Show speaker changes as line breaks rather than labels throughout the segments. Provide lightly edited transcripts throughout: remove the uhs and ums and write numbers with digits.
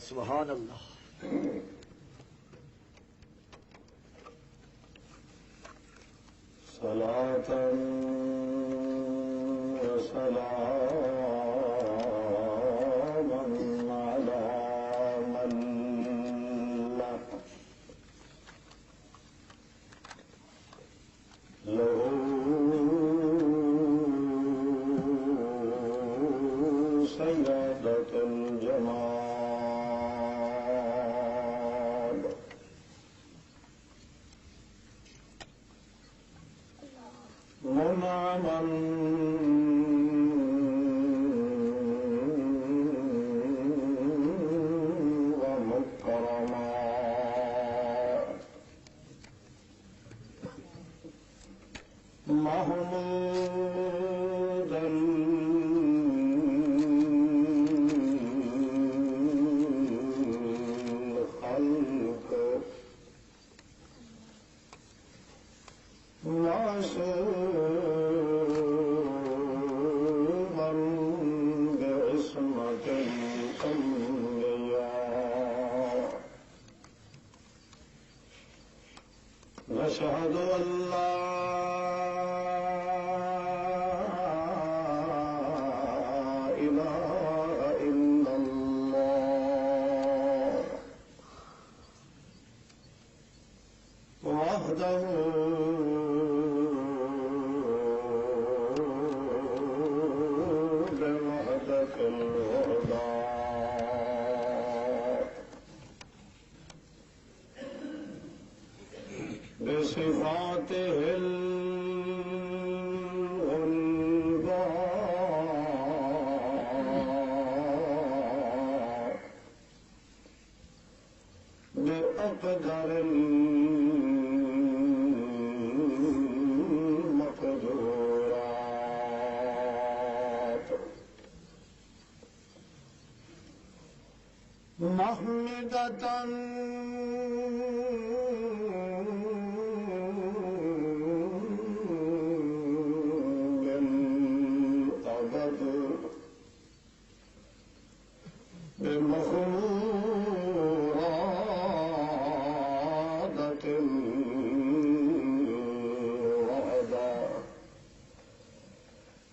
سبحان اللہ.
صلاة وسلاما على من له سيادة الجمال منعما ومكرما محمودا الخلق معصوما بعصمة الأنبياء نشهد أن لا إله إلا الله وحده بوحدة الوحداء بصفاته الغلباء بأقدر المقدورات محمدة للأبد بمخمورات الوعدة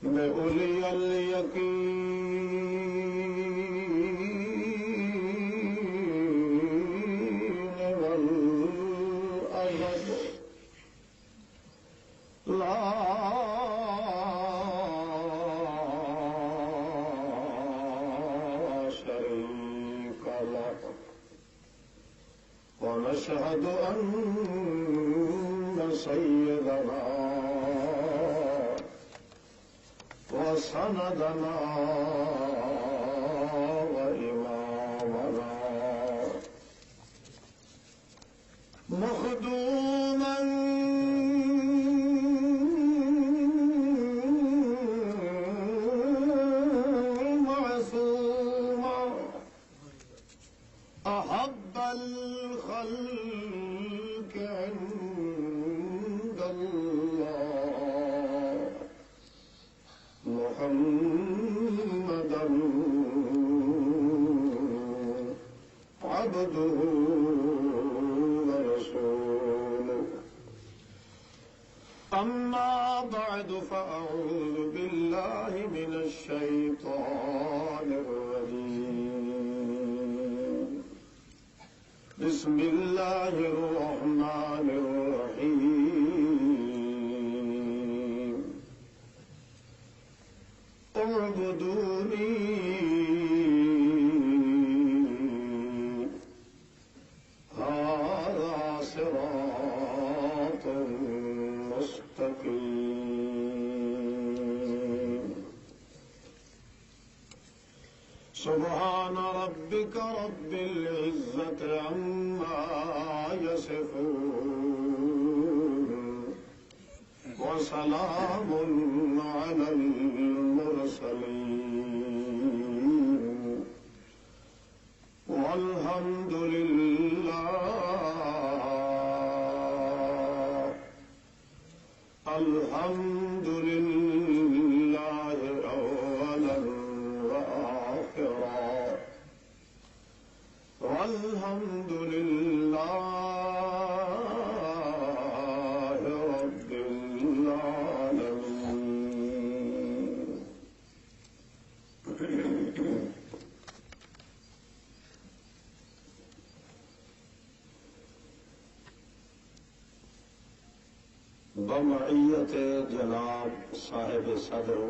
بأولي اليقين والأبد لا شريك له ونشهد أن سيدنا وسندنا وإمامنا مخدوما معصوما أحب الخلق عند الله محمدا عبده ورسوله. أما بعد فأعوذ بالله من الشيطان الرجيم. بسم الله الرحمن الرحيم. اعبدوني هذا سبحان ربك رب العزة عما يصفون وسلام على المرسلين والحمد لله الحمد لله أولا وآخرا والحمد لله رب العالمين. بمعیت جناب صاحب صدر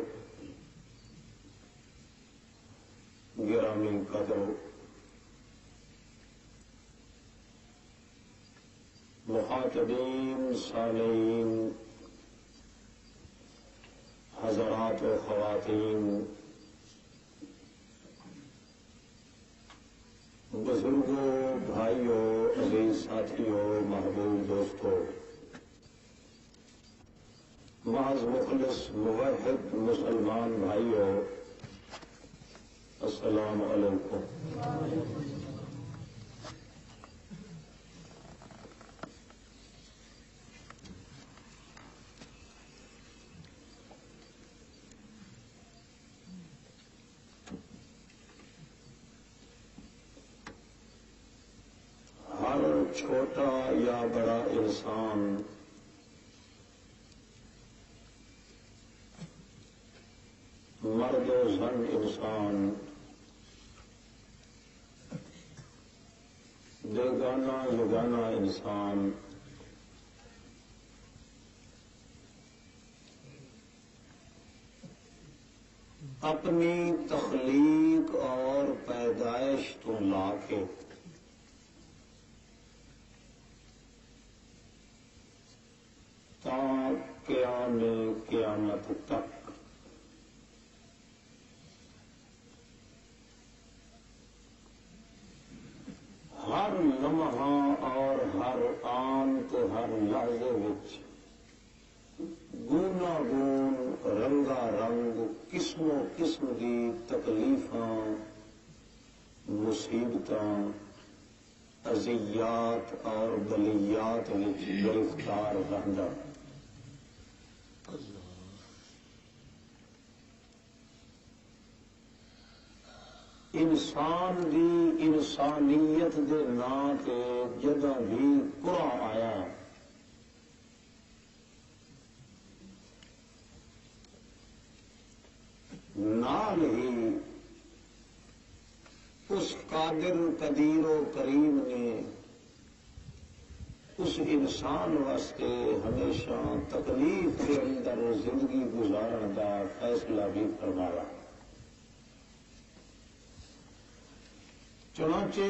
گرامی قدر مخاطبین سامعین حضرات و خواتین بزرگوں بھائیوں عزیز ساتھیوں محبوب دوستوں محض مخلص موحد مسلمان بھائیوں السلام علیکم. ہر چھوٹا یا بڑا انسان مرد و زن انسان بیگانہ یگانہ انسان اپنی تخلیق اور پیدائش تو لا کے تا قیام قیامت تک ہر لمحہ اور ہر آن تو ہر لحظے وچ گونا گون رنگا رنگ قسم و قسم کی تکلیفاں مصیبتاں اذیات اور بلیات وچ گرفتار رہندا. انسان دی انسانیت دے نام تے جدوں بھی قرآن آیا نال ہی اس قادر قدیر و کریم نے اس انسان واسطے ہمیشہ تکلیف کے اندر زندگی گزارن کا فیصلہ بھی فرمایا. چنانچہ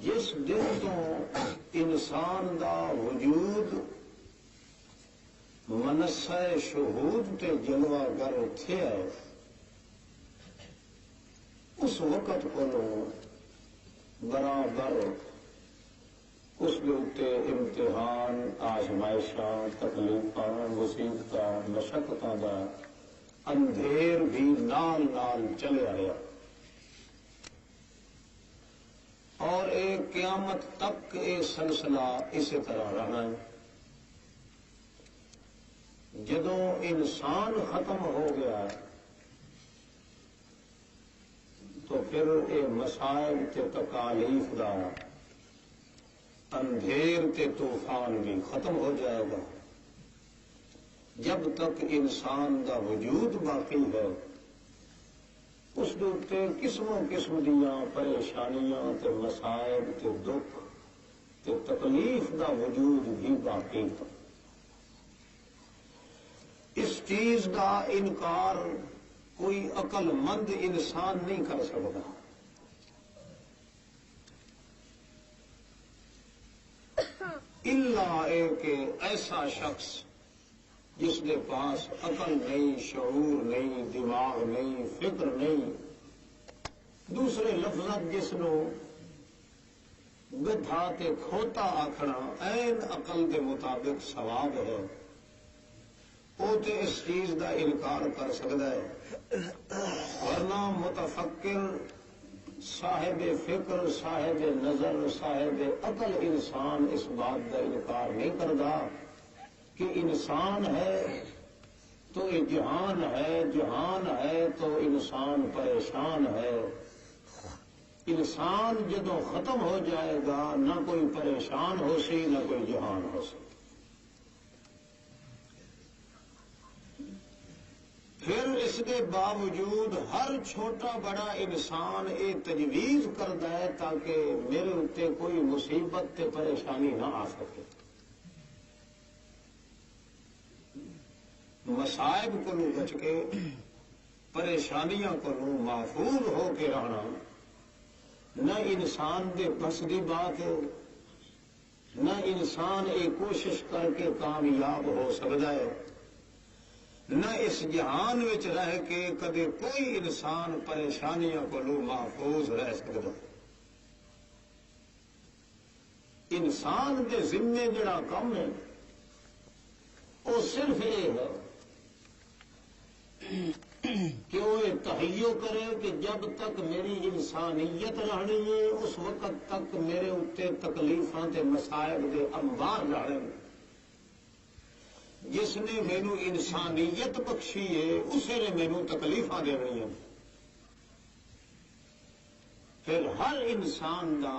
جس دن تو انسان دا وجود منصہ شہود تے جلوہ گر تھے اس وقت کو برابر اس کے امتحان آزمائشاں تکلیفاں مصیبتاں مشقتاں دا اندھیر بھی نال نال چلے آیا اور ایک قیامت تک یہ سلسلہ اسی طرح رہنا ہے. جدوں انسان ختم ہو گیا تو پھر یہ مسائل تے تکالیف دا اندھیر تے طوفان بھی ختم ہو جائے گا. جب تک انسان دا وجود باقی ہے اس دے قسم قسم دیاں پریشانیاں تے مسائل تے دکھ تے تکلیف دا وجود بھی باقی ہے. اس چیز کا انکار کوئی عقل مند انسان نہیں کر سکتا. الا کہ ایسا شخص جس کے پاس عقل نہیں، شعور نہیں، دماغ نہیں، فکر نہیں، دوسرے لفظ جس نو گدھا تے کھوتا آخنا این عقل دے مطابق ثواب ہے، وہ تے اس چیز دا انکار کر سکتا ہے، ورنہ متفکر، صاحب فکر، صاحب نظر، صاحب عقل انسان اس بات کا انکار نہیں کرتا کہ انسان ہے تو یہ جہان ہے، جہان ہے تو انسان پریشان ہے، انسان جدو ختم ہو جائے گا نہ کوئی پریشان ہو سی نہ کوئی جہان ہو سی۔ پھر اس کے باوجود ہر چھوٹا بڑا انسان یہ تجویز کرتا ہے تاکہ میرے اتنے کوئی مصیبت تے پریشانی نہ آ سکے، مصائب کو بچ کے، پریشانیاں کو محفوظ ہو کے رہنا نہ انسان دے بس دی بات ہے، نہ انسان یہ کوشش کر کے کامیاب ہو سکتا ہے، نہ اس جہان وچ رہ کے کدے کوئی انسان پریشانیاں کو محفوظ رہ سکتا۔ انسان دے ذمے جڑا کم ہے وہ صرف یہ ہے کہ وہ تہیو کرے کہ جب تک میری انسانیت رہنی ہے اس وقت تک میرے اتنے تکلیفاں تے مصائب دے انبار رہنے، جس نے مینو انسانیت بخشی ہے اسے نے مینو تکلیفاں دینی ہیں۔ پھر ہر انسان دا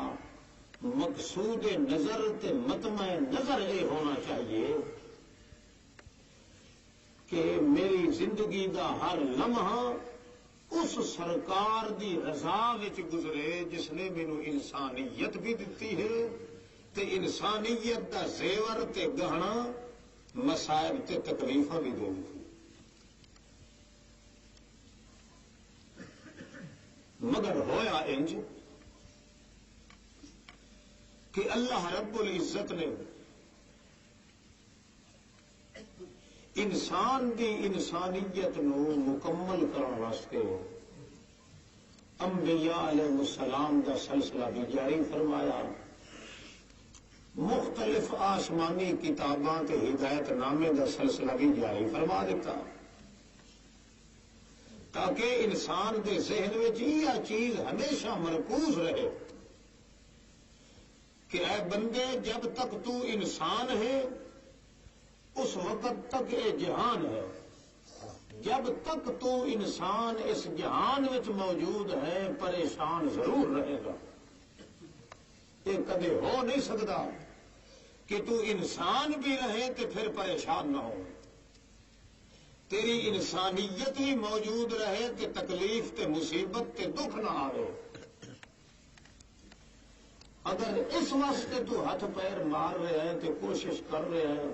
مقصود نظر تے مطمع نظر یہ ہونا چاہیے کہ میری زندگی دا ہر لمحہ اس سرکار دی رضا وچ گزرے جس نے مینو انسانیت بھی دیتی ہے تے انسانیت دا زیور تے گہنا مصائب تے تکلیفاں بھی دے دی۔ مگر ہویا انج کہ اللہ رب العزت نے انسان دی انسانیت نو مکمل کرنے واسطے انبیاء علیہ السلام دا سلسلہ بھی جاری فرمایا، مختلف آسمانی کتاباں تے ہدایت نامے دا سلسلہ بھی جاری فرما دیتا تاکہ انسان دے ذہن میں یہ چیز ہمیشہ مرکوز رہے کہ اے بندے جب تک تو انسان ہے اس وقت تک یہ جہان ہے، جب تک تو انسان اس جہان وچ موجود ہے پریشان ضرور رہے گا۔ یہ کدے ہو نہیں سکتا کہ تو انسان بھی رہے تو پھر پریشان نہ ہو، تیری انسانیت بھی موجود رہے کہ تکلیف تے مصیبت تے دکھ نہ آئے۔ اگر اس واسطے تو ہاتھ پیر مار رہے ہیں تو کوشش کر رہے ہیں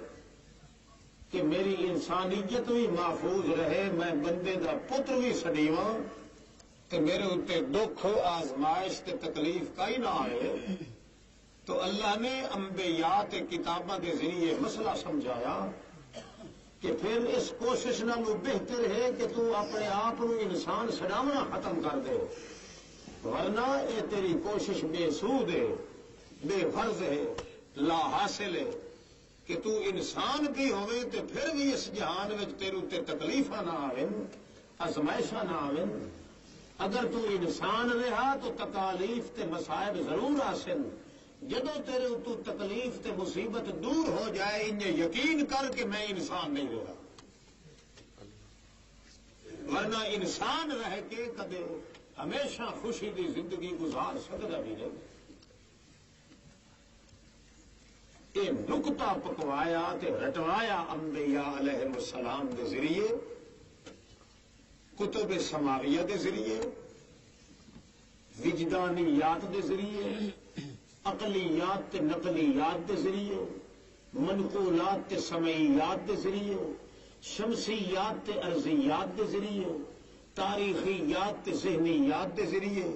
کہ میری انسانیت بھی محفوظ رہے، میں بندے دا پتر بھی سڈیواں کہ میرے اتنے دکھ آزمائش تے تکلیف کا ہی نہ آئے، تو اللہ نے انبیاء تے کتاباں کے ذریعے مسئلہ سمجھایا کہ پھر اس کوشش نالوں بہتر ہے کہ تو اپنے آپ انسان سڈاونا ختم کر دے، ورنہ یہ تیری کوشش بے سود ہے، بے غرض ہے، لا حاصل ہے کہ تو انسان بھی ہوئے تو پھر بھی اس جہان میں تیرے تے تکلیفاں نہ آئیں، آزمائشاں نہ آئیں۔ اگر تو انسان رہا تو تکالیف تے مصائب ضرور آسن، جدو تیرے تو تکلیف تے مصیبت دور ہو جائے انہیں یقین کر کہ میں انسان نہیں رہا، ورنہ انسان رہ کے کدے ہمیشہ خوشی دی زندگی گزار سکتا بھی نہیں۔ یہ نقطہ پکوایا تے رٹوایا انبیاء علیہ السلام کے ذریعے، کتب سماویہ کے ذریعے، وجدانیات کے ذریعے، عقلیات تے نقلیات کے ذریعے، منقولات تے سمعیات کے ذریعے، شمسیات تے ارضیات کے ذریعے، تاریخیات تے ذہنیات کے ذریعے،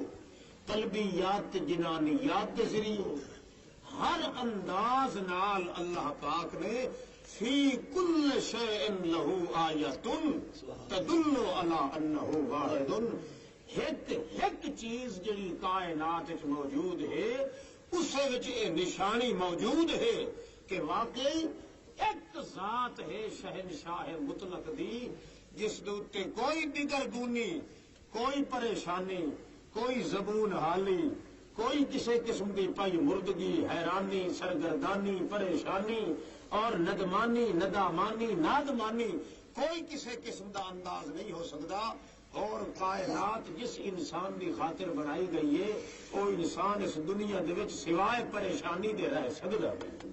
قلبیات تے جنانیات کے ذریعے، ہر انداز نال اللہ پاک نے فی کل شیء لہ آیۃ تدل علی انہ واحد، ایک چیز جڑی کائنات وچ موجود ہے اسے وچ یہ نشانی موجود ہے کہ واقعی ایک ذات ہے شہنشاہ مطلق دی، جس دے اتے کوئی دیگر گونی، کوئی پریشانی، کوئی زبون حالی، کوئی کسی قسم کی پائی مردگی، حیرانی، سرگردانی، پریشانی اور ندمانی، ندامانی، نادمانی کوئی کسی قسم کا انداز نہیں ہو سکتا۔ اور کائنات جس انسان کی خاطر بنائی گئی ہے وہ انسان اس دنیا دے وچ سوائے پریشانی دے رہ سکتا ہے،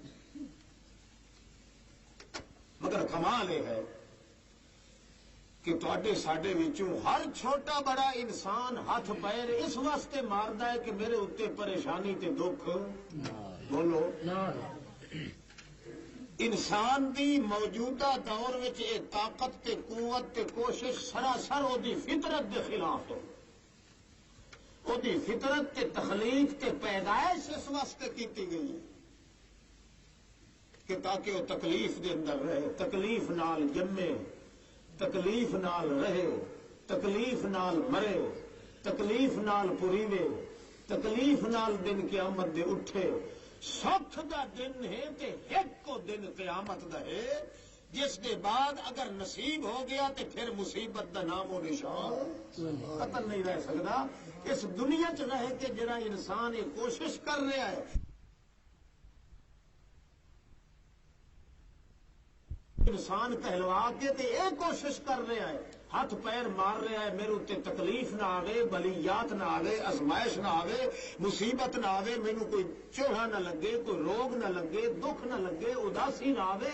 مگر کمال یہ ہے کہ تواڈے ساڈے وچوں ہر چھوٹا بڑا انسان ہاتھ پیر اس واسطے ماردا ہے کہ میرے اتنے پریشانی تے دکھ بولو۔ انسان دی موجودہ دور وچ یہ طاقت تے قوت تے کوشش سراسر وہ فطرت دے خلاف ہے۔ وہ فطرت تے تخلیق تے پیدائش اس واسطے کیتی گئی ہے کہ تاکہ وہ تکلیف دے اندر رہے، تکلیف نال جمے، تکلیف نال رہے، تکلیف نال مرے، تکلیف نال پوریوے، تکلیف نال دن قیامت دے اٹھے۔ سکھ دا دن ہے تے ایک کو دن قیامت دا ہے، جس کے بعد اگر نصیب ہو گیا تو پھر مصیبت دا نام و نشان قتل نہیں رہ سکتا۔ اس دنیا چ رہ کے جڑا انسان یہ کوشش کر رہا ہے، انسان کہلوا کے تے یہ کوشش کر رہا ہے، ہاتھ پیر مار رہا ہے میرے اتنے تکلیف نہ آوے، بلیات نہ آوے، ازمائش نہ آوے، مصیبت نہ آوے، مینو کوئی چوہا نہ لگے، کوئی روگ نہ لگے، دکھ نہ لگے، اداسی نہ آوے،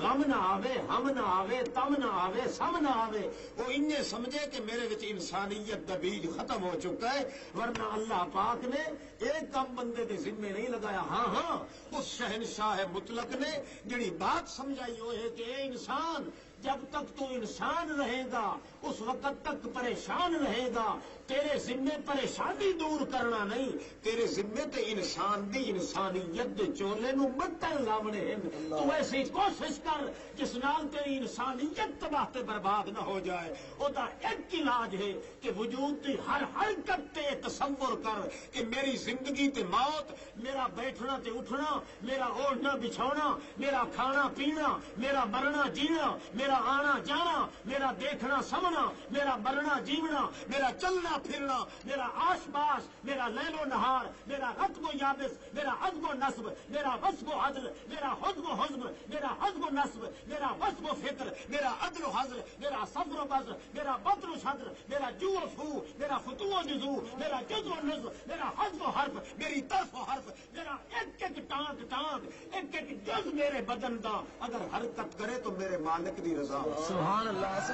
غم نہ آوے، ہم نہ آوے، تم نہ آوے، سم نہ آوے۔ وہ انہیں سمجھے کہ میرے وچ انسانیت دا بیج ختم ہو چکا ہے، ورنہ اللہ پاک نے ایک کم بندے دے ذمے نہیں لگایا۔ ہاں ہاں اس شہنشاہ مطلق نے جڑی بات سمجھائی وہ ہے کہ اے انسان، جب تک تو انسان رہے گا اس وقت تک پریشان رہے گا، تیرے ذمے پریشانی دور کرنا نہیں، تیرے ذمے تے انسان دی انسانیت دے چولے نو مٹن لاونے ہیں۔ تو ایسی کوشش کر جس نال تیری انسانیت تباہ تے برباد نہ ہو جائے۔ او دا ایک علاج ہے کہ وجود دی ہر حرکت تے تصور کر کہ میری زندگی تے موت، میرا بیٹھنا تے اٹھنا، میرا اوڑھنا بچھونا، میرا کھانا پینا، میرا مرنا جینا، میرا آنا جانا، میرا دیکھنا سمنا، میرا مرنا جیونا، میرا چلنا پھرنا، میرا آش باش، میرا لیل و نہار، میرا رتب و یابس، میرا عدب و نصب، میرا وصف و عدل، میرا حزب و حزم، میرا حزب و نصب، میرا وصف و فکر، میرا عدل و حضر، میرا صبر و بذر، میرا بطر و شدر، میرا جو و فو، میرا فتو و جزو، میرا جز و نظر، میرا حذف و حرف، میری طرف و حرف، میرا ایک ایک ٹانک ٹانک، ایک ایک جز میرے بدن دا اگر حرکت کرے تو میرے مالک دی رضا۔
سبحان اللہ،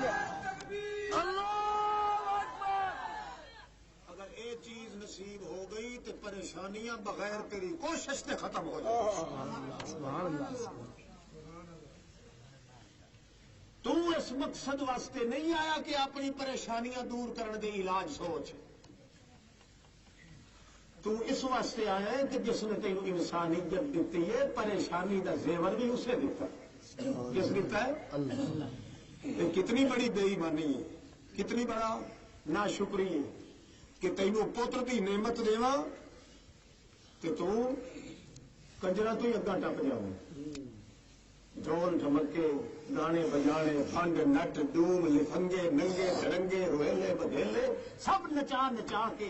اللہ اکبر۔
اگر یہ چیز نصیب ہو گئی تو پریشانیاں بغیر تیری کوشش سے ختم ہو جائیں۔
سبحان اللہ۔
تو اس مقصد واسطے نہیں آیا کہ اپنی پریشانیاں دور کرنے دے علاج سوچ، تو اس واسطے آیا ہے کہ جس نے تینوں انسانیت دیتی ہے، پریشانی دا زیور بھی اسے دیتا ہے۔ کس دیتا ہے؟ یہ کتنی بڑی بے ایمانی ہے، کتنی بڑا ناشکری ہے کہ تینوں پوتر دی نعمت دیواں تے تو کنجرا تو ہی اگاں ٹپ جاؤں، ڈھول ڈھمکے، گانے بجانے، فنڈ نٹ ڈوم، لفنگے ننگے ترنگے، روہیلے بدھیلے سب نچا نچا کے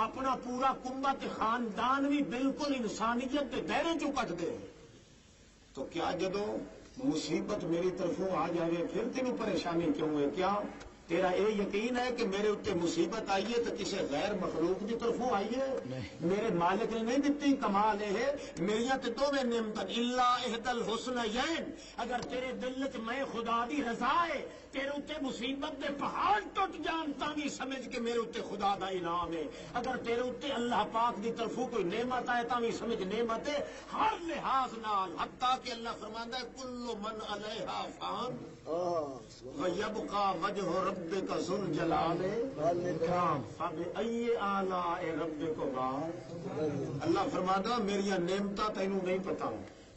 اپنا پورا کنبہ تے خاندان بھی بالکل انسانیت کے دائرے چوں کٹ دے۔ تو کیا جدو مصیبت میری طرفوں آ جائے پھر تینوں پریشانی کیوں ہے؟ کیا تیرا یہ یقین ہے کہ میرے اتنے مصیبت آئی ہے تو کسی غیر مخلوق کی طرفوں آئی ہے؟ میرے مالک نے نہیں دیتی۔ کمال یہ ہے میریاں تے دو میں نعمت الا احد الحسنیین، اگر تیرے دل چ میں خدا دی رضا ہے، تیرے اتنے مصیبت دے پہاڑ ٹوٹ جان تاں سمجھ کہ میرے اتنے خدا دا انعام ہے، اگر تیرے اتنے اللہ پاک دی طرفوں کوئی نعمت آئے تاں سمجھ نعمت ہے ہر لحاظ نال، حتیٰ کہ اللہ فرماندا ہے کل من علیہا فان ویبقى وجہ ربک ذو الجلال والاکرام فبأی آلاء ربکما۔ اللہ فرماتا میری نعمتاں تینوں نہیں پتا،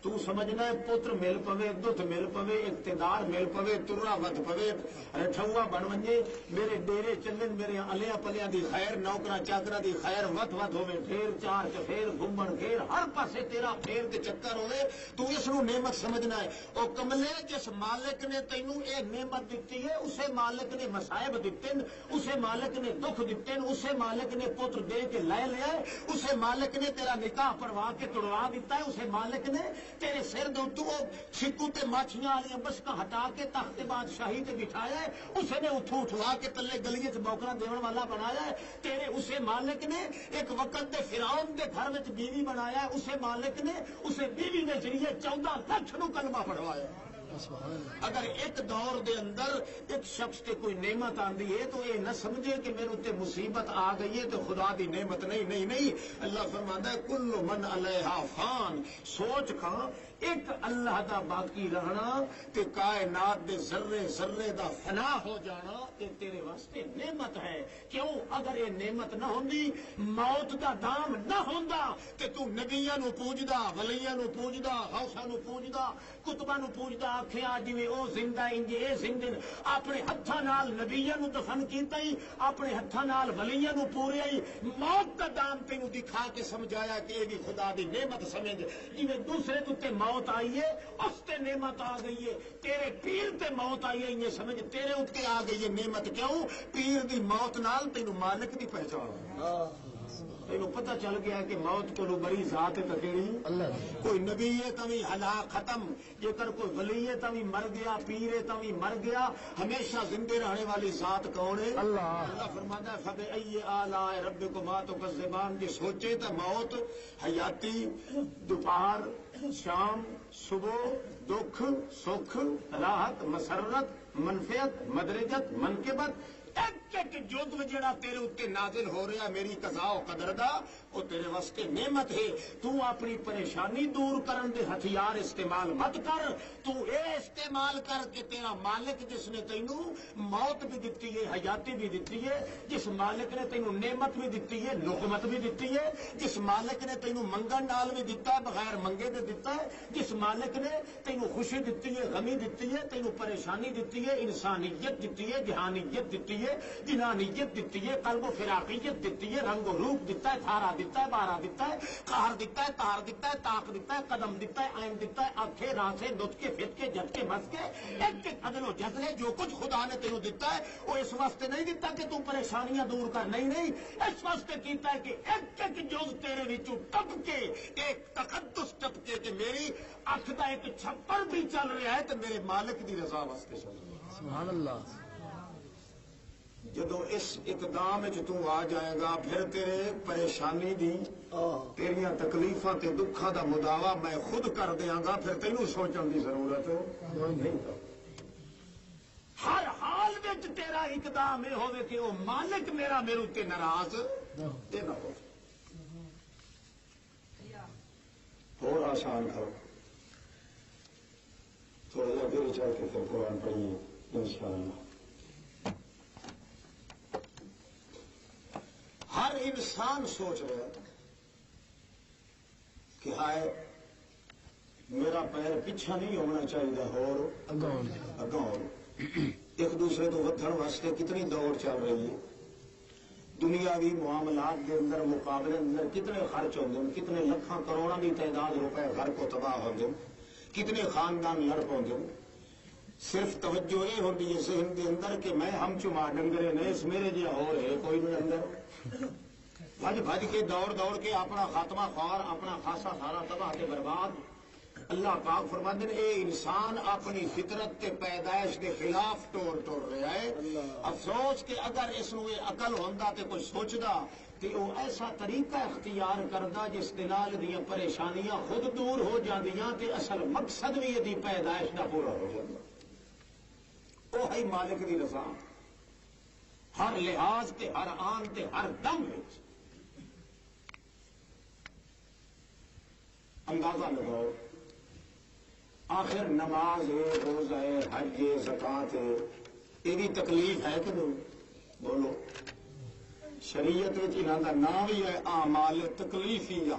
تو سمجھنا ہے پتر مل پوے، دھت مل پوے، اقتدار مل پوے، ترا ود پوے، رٹھوا بن ونجے، میرے ڈیرے چلن، میرے الیاں پلیاں دی خیر، نوکراں چاکراں دی خیر وت وت ہوے، پھیر چار چفیر گھومن پھیر ہر پاسے تیرا پھیر تے چکر ہوے، تو اس نو نعمت سمجھنا ہے۔ او کملے جس مالک نے تینوں اے نعمت دتی ہے، اسے مالک نے مصائب دتے، اسے مالک نے دکھ دتے، اسے مالک نے پتر دے کے لے لیا ہے، اسے مالک نے تیرا نکاح پڑوا کے توڑوا دیتا ہے، اسے مالک نے تیرے سر دے چھکو تے ماچھیاں والی بسکا ہٹا کے تخت بادشاہی تے بٹھایا ہے، اسے نے اتھوں اٹھوا کے تلے گلی چ بوکرا دیون والا بنایا ہے، تیرے اسے مالک نے ایک وقت دے فرعون دے گھر وچ بیوی بنایا ہے، اسے مالک نے اسے بیوی دے ذریعے 14 لاکھ نو کلمہ پڑھوایا ہے۔ اگر ایک دور دے اندر ایک شخص تے کوئی نعمت آندی ہے تو یہ نہ سمجھے کہ میرے تے مصیبت آ گئی ہے تو خدا دی نعمت نہیں، نہیں نہیں، اللہ فرماتا ہے کل من علیہا فان، سوچ کھا ایک اللہ دا باقی رہنا تے کائنات دے ذرے ذرے دا فنا ہو جانا تے تیرے واسطے نعمت ہے۔ کیوں؟ اگر یہ نعمت نہ ہوندی، موت دا دام نہ ہوندا تے تو نبیاں نو پوجدا، ولیاں نو پوجدا، غوثاں نو پوجدا، کتباں نو پوجدا، آکھیا جویں او زندہ انج اے زندہ، اپنے ہتھاں نال نبیاں نو دفن کیتا ہی، اپنے ہتھاں نال ولیاں نو پوریا ہی، موت دا دام تینوں دکھا کے سمجھایا کہ اے بھی خدا دی نعمت سمجھ، جویں دوسرے تو تے موت آئی ہے اس تے نعمت آ گئی ہے، تیرے پیر تے موت آئی ہے یہ سمجھ تیرے اتنے آ گئی ہے نعمت۔ کیوں؟ پیر دی موت نال تینوں مالک دی پہچان، تینوں پتہ چل گیا کہ موت کو بڑی ذات تکیڑی کوئی نبی ہے تمی ہلاک ختم، جے کر کوئی ولی ہے تمی مر گیا، پیر ہے تمی مر گیا، ہمیشہ زندہ رہنے والی ذات کون ہے؟ اللہ فرماتا ہے فبأي آلاء ربكما تكذبان، جی سوچے تو موت حیاتی، دوپہر شام صبح، دکھ سکھ، راحت مسرت، منفعت مدرجت منقبت، ایک ایک جزو جڑا تیرے اتنے نازل ہو رہا میری قضاء و قدر دا وہ تیرے واسطے نعمت ہے۔ تو اپنی پریشانی دور کرن دے ہتھیار استعمال مت کر، تو اے استعمال کر کے تیرا مالک جس نے تینوں موت بھی دتی ہے، حیاتی بھی دتی ہے، جس مالک نے تینوں نعمت بھی دتی ہے، لقمت بھی دتی ہے، جس مالک نے تینوں منگن نال بھی دتا ہے، بغیر منگے دے دتا ہے، جس مالک نے تینوں خوشی دتی ہے، غمی دتی ہے، تینوں پریشانی دتی ہے، انسانیت دتی ہے، جہانیت دتی ہے، جنانیت دیتی ہے، قلب و فراقیت دیتی ہے، رنگ و روپ دیتا ہے، تھارا دیتا ہے، بارہ دیتا ہے، قہر دیتا ہے، تار دیتا ہے، طاق دیتا ہے، قدم دیتا ہے، عین دیتا ہے، آنکھیں راسے نطقے فتقے جھٹکے مسکے، ایک ایک عدل و جزل ہے، جو کچھ خدا نے تینوں دیتا ہے وہ اس واسطے نہیں دیتا کہ تم پریشانیاں دور کر، نہیں نہیں، اس واسطے کیتا ہے کہ ایک ایک جز تیرے وچوں ٹپ کے ایک تقدس ٹپ کے کہ میری اکھ دا ایک چھپر بھی چل رہا ہے تو میرے مالک دی رضا واسطے چل رہا ہے۔
سبحان اللہ۔
جدو اس اقدام تو آ جائے گا پھر تیرے پریشانی دی تیریاں تکلیفاں تے دکھاں دا مداوا میں خود کر دیاں گا، پھر تینوں سوچن دی ضرورت نہیں۔ ہر حال وچ تیرا اقدام یہ ہوے کہ وہ مالک میرا میرے تے ناراض تے نہ ہو۔ اور آسان کرو، تھوڑا جا دیر چل کے پھر قرآن پڑھیے انشاءاللہ۔ ہر انسان سوچ رہا ہے کہ ہائے میرا پیر پیچھا نہیں ہونا چاہیے اور اگاں، ایک دوسرے تو ودھن واسطے کتنی دوڑ چل رہی ہے، دنیاوی معاملات کے اندر مقابلے اندر کتنے خرچ ہوتے ہیں، کتنے لکھاں کروڑوں کی تعداد روپے گھر کو تباہ ہوتے ہیں، کتنے خاندان لڑ پاؤں ہیں۔ صرف توجہ یہ ہوتی ہے ذہن کے اندر کہ میں ہم چما ڈنگرے نے اس میرے جہاں ہو رہے کوئی نہیں اندر، بھج بھج کے دوڑ دوڑ کے اپنا خاتمہ خوار، اپنا خاصا سارا تباہ تے برباد۔ اللہ پاک فرماتے ہیں اے انسان اپنی فطرت تے پیدائش کے خلاف ٹور رہا ہے۔ افسوس کہ اگر اس نو عقل ہوندا تے کوئی سوچدا تے وہ ایسا طریقہ اختیار کردا جس دے نال دیاں پریشانیاں خود دور ہو جاندیاں تے اصل مقصد بھی یہ پیدائش دا پورا ہو جاندا۔ وہ ہے مالک دی رضا ہر لحاظ تے ہر آن تے ہر دم وچ۔ اندازہ لگاؤ آخر نماز ہے، روزہ ہے، حج ہے، زکات ہے، یہ تکلیف ہے کہ نہیں؟ بولو، شریعت انہوں کا نام ہی ہے اعمال تکلیفیہ۔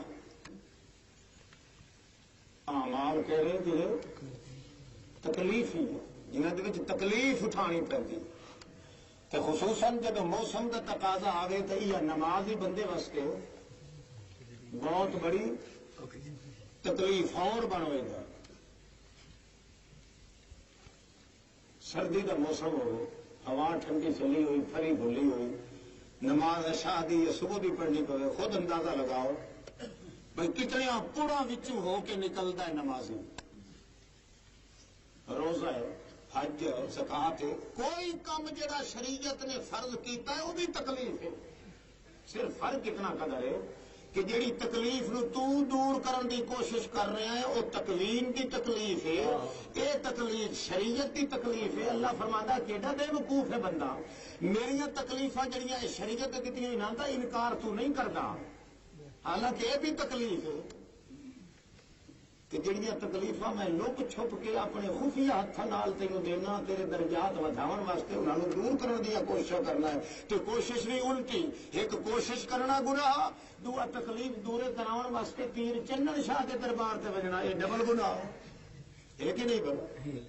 اعمال کہڑے جڑے تکلیف ہی جنہوں کے تکلیف اٹھانی پڑتی تو خصوصاً جب موسم کا تقاضا آئے تو یہ نماز ہی بندے واسطے بہت بڑی تکلیف اور بنوے گا. سردی کا موسم ہو ہوا ٹھنڈی چلی ہوئی پھری بھولی ہوئی نماز عشاء دی یا صبح بھی پڑھنی پڑے خود اندازہ لگاؤ بھائی کتنے پورا وچوں ہو کے نکلتا ہے نمازی. روزہ ہے حج ہے زکات ہے کوئی کام جڑا شریعت نے فرض کیتا ہے وہ بھی تکلیف ہے. صرف فرق اتنا قدر ہے کہ جڑی تکلیف نو تو دور کرن دی کوشش کر رہے ہیں وہ تکلیم دی تکلیف ہے یہ تکلیف شریعت دی تکلیف ہے. اللہ فرماتا ہے کیڈا بے وقوف ہے بندہ میریاں تکلیفاں جڑیاں شریعت دتیاں انہاں دا انکار تو نہیں کردا حالانکہ یہ بھی تکلیف ہے کہ جڑیاں تکلیفاں میں لک چھپ کے اپنے خفیہ ہاتھ نال تینوں دینا تیرے درجات ودھاون واسطے انہاں نوں دور کرن دی کوشش کرنا ہے تو کوشش نہیں الٹی ایک کوشش کرنا گناہ دوسرا تکلیف دورے کراون واسطے تیر چنن شاہ کے دربار تے وجنا یہ ڈبل گناہ ہے کہ نہیں بڑا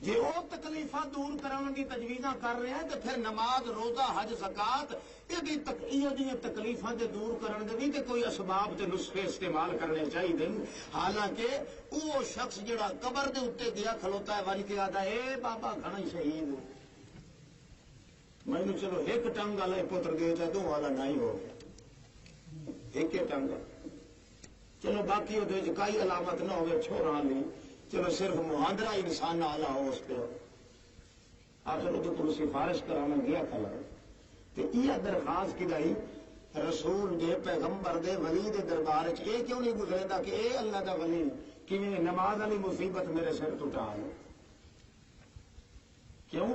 جی وہ تکلیفاں دور کرنے کی تجویزاں کر رہے ہیں تو پھر نماز روزہ حج زکات یہ تکلیفاں دور کرنے دے بھی کوئی اسباب تے نسخے استعمال کرنے چاہیے. حالانکہ وہ شخص جڑا قبر دے اتنے گیا کھلوتا ہے وج کے آتا ہے اے بابا گھنا ہی شہید میں چلو ایک ٹنگ والا پتر دے چاہے دو والا نہیں ہو ایک ٹنگ چلو باقی وہ کوئی علامت نہ ہوئے چھوڑا لی چلو صرف مہاندرا انسان آلہ ہو اس پہ آخر وہ تو سفارش کرانا گیا کھلا تو یہ درخواست کی گئی رسول دے پیغمبر دے ولی دے دربار یہ کیوں نہیں گزرے دا کہ اے اللہ دا ولی کہ نماز والی مصیبت میرے سر ٹوٹا ہے کیوں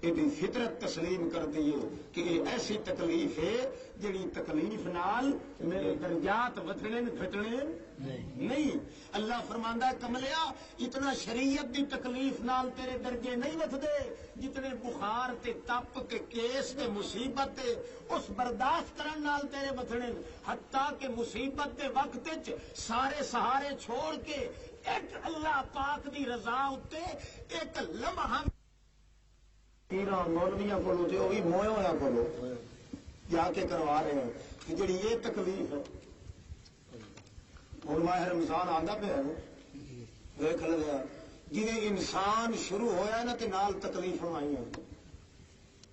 یہ فطرت تسلیم کر دیے کہ یہ ایسی تکلیف ہے جڑی تکلیف نال میرے درجات ودھنے گھٹنے نہیں. اللہ فرماندا ہے کملیا اتنا شریعت دی تکلیف نال تیرے درجے نہیں ودھدے جتنے بخار تے تپ تے کیس تے مصیبت تے اس برداشت کرن نال تیرے ودھنے حتیٰ کہ مصیبت دے وقت وچ سارے سہارے چھوڑ کے ایک اللہ پاک دی رضا اتے ایک لمحہ مولویاں کو وہ بھی موئے ہوا کو جا کے کروا رہے ہیں کہ جڑی یہ تکلیف ہے اور ماہ رمضان آتا پہ دیکھ لگا جنہیں انسان شروع ہویا نا تے نال تکلیف آئی ہیں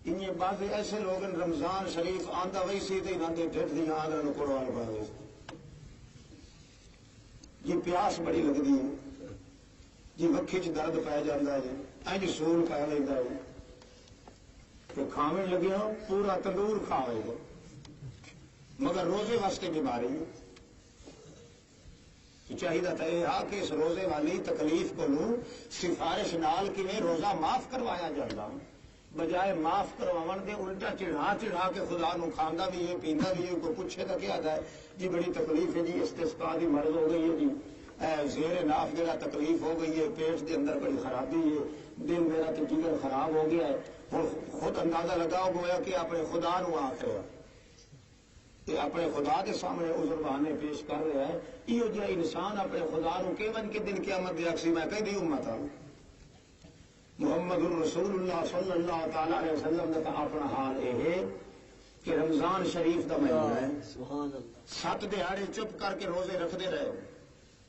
انہیں بعض ایسے لوگ رمضان شریف آندا وہی سی تے انہاں دے ڈھڈ دی آنگن کوڑوان پا گئے جی پیاس بڑی لگتی ہے جی وکھی چ درد پی جاتا ہے جی اینج سول پی لینا ہے تو کھاویں لگیا پورا تندور کھاوے گا مگر روزے واسطے بیماری چاہیے تھا یہ کہ اس روزے والی تکلیف کو سفارش نال کی روزہ معاف کروایا جاتا بجائے معاف کرواون دے الٹا چڑھا چڑھا کے خدا نو کھاندا بھی ہے پیندا بھی ہے کوئی پوچھے گا کیا ہے جی بڑی تکلیف ہے جی استسقاء دی مرض ہو گئی ہے جی زیر ناف جگہ تکلیف ہو گئی ہے پیٹ کے اندر بڑی خرابی ہے دل میرا تو جگر خراب ہو گیا ہے اور خود اندازہ لگاؤ گویا کہ اپنے خدا نو آخ رہا کہ اپنے خدا کے سامنے عذر بہانے پیش کر رہا ہے یہ جو انسان اپنے خدا نو کیون کے دن قیامت دی اکسی میں کہہ دی امت ہوں محمد الرسول اللہ صلی اللہ تعالی علیہ وسلم کا اپنا حال یہ ہے کہ رمضان شریف کا مہینہ ہے 7 دہاڑے چپ کر کے روزے رکھتے رہے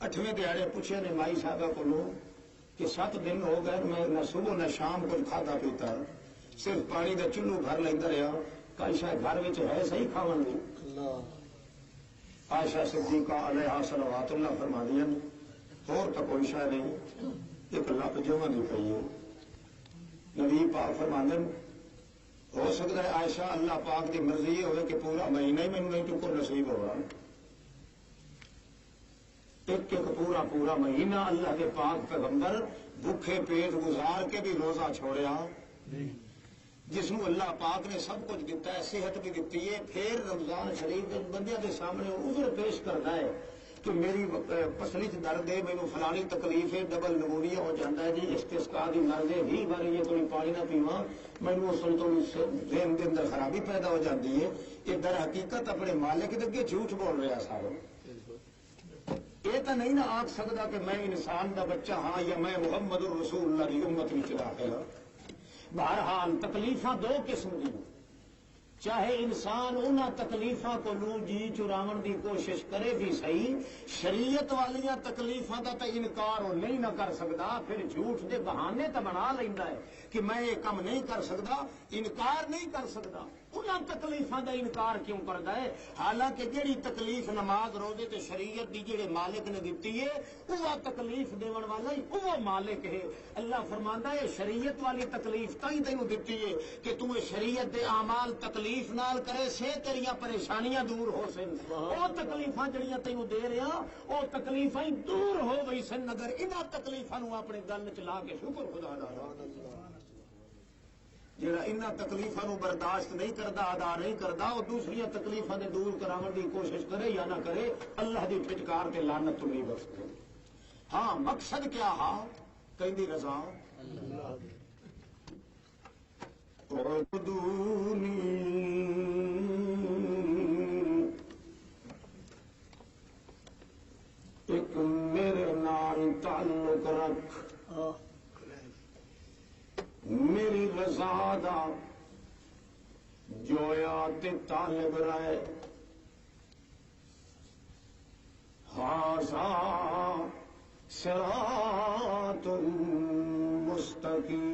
8ویں دہاڑے پوچھے نے مائی صاحبہ کو کہ 7 دن ہو گئے میں نہ صبح نہ شام کچھ کھاتا پیتا صرف پانی کا چلو بھر لینا رہا عائشہ گھر ہے صحیح کھاون دی عائشہ صدیقہ علیہا صلوات اللہ فرما دیا اور تو کوئی شے نہیں ایک لپ جمع دی پئی ہے نبی پاک فرماندے ہو سکتا ہے عائشہ اللہ پاک کی مرضی یہ ہوئے کہ پورا مہینہ ہی مینوں نہیں چکو نصیب ہوگا ایک پورا پورا مہینہ اللہ کے پاک پیغمبر بھوکے پیٹ گزار کے بھی روزہ چھوڑیا جس میں اللہ پاک نے سب کچھ دیتا ہے صحت بھی دیتی ہے پھر رمضان شریف بندیاں کے سامنے عذر پیش کرتا ہے کہ میری پسلی چ درد ہے مینوں فلانی تکلیف ہے ڈبل نمونیا ہو جاتا ہے جی استسقاء دی مرض ہے ہی باری یہ کوئی پانی نہ پیواں مینوں اس تو ذہن کے اندر خرابی پیدا ہو جاتی ہے یہ در حقیقت اپنے مالک کے اگے جھوٹ بول رہا سارا یہ تو نہیں نہ آکھ سکتا کہ میں انسان دا بچہ ہاں یا میں محمد الرسول اللہ کی امت میں داخل ہوں. بہرحال تکلیفاں دو قسم دی، چاہے انسان انہاں تکلیفاں کو لو جی چراون دی کوشش کرے بھی صحیح، شریعت والیاں تکلیفاں دا تو انکار وہ نہیں نہ کر سکتا، پھر جھوٹ دے بہانے تو بنا لیندا ہے کہ میں یہ کم نہیں کر سکتا، انکار نہیں کر سکتا. انہاں تکلیفاں دا انکار کیوں کردا ہے؟ حالانکہ جہی تکلیف نماز روزے تے شریعت دی جہے مالک نے دتی ہے وہ تکلیف دیون والا ہی وہ مالک ہے. اللہ فرماندا ہے شریعت والی تکلیف تاں تینوں دتی ہے کہ تمہیں شریعت دے اعمال تکلیف نال کرے سے تیریاں پریشانیاں دور ہو سن. وہ تکلیفاں جڑیاں تینوں دے رہا وہ تکلیفاں دور ہو گئی سن اگر انہاں تکلیفاں نو اپنے گل وچ لا کے شکر خدا دا. جڑا انہاں تکلیفاں نو برداشت نہیں کرتا ادا نہیں کرتا وہ دوسری تکلیفاں دے دور کراون دی کوشش کرے یا نہ کرے اللہ دی پھٹکار تے لعنت تو نہیں بخشے. ہاں مقصد کیا ہا کہندی رضا اعبدونی ایک میرے نال تعلق رکھ، میری رضا دا جویا تے طالب رہے. ھذا صراط مستقیم،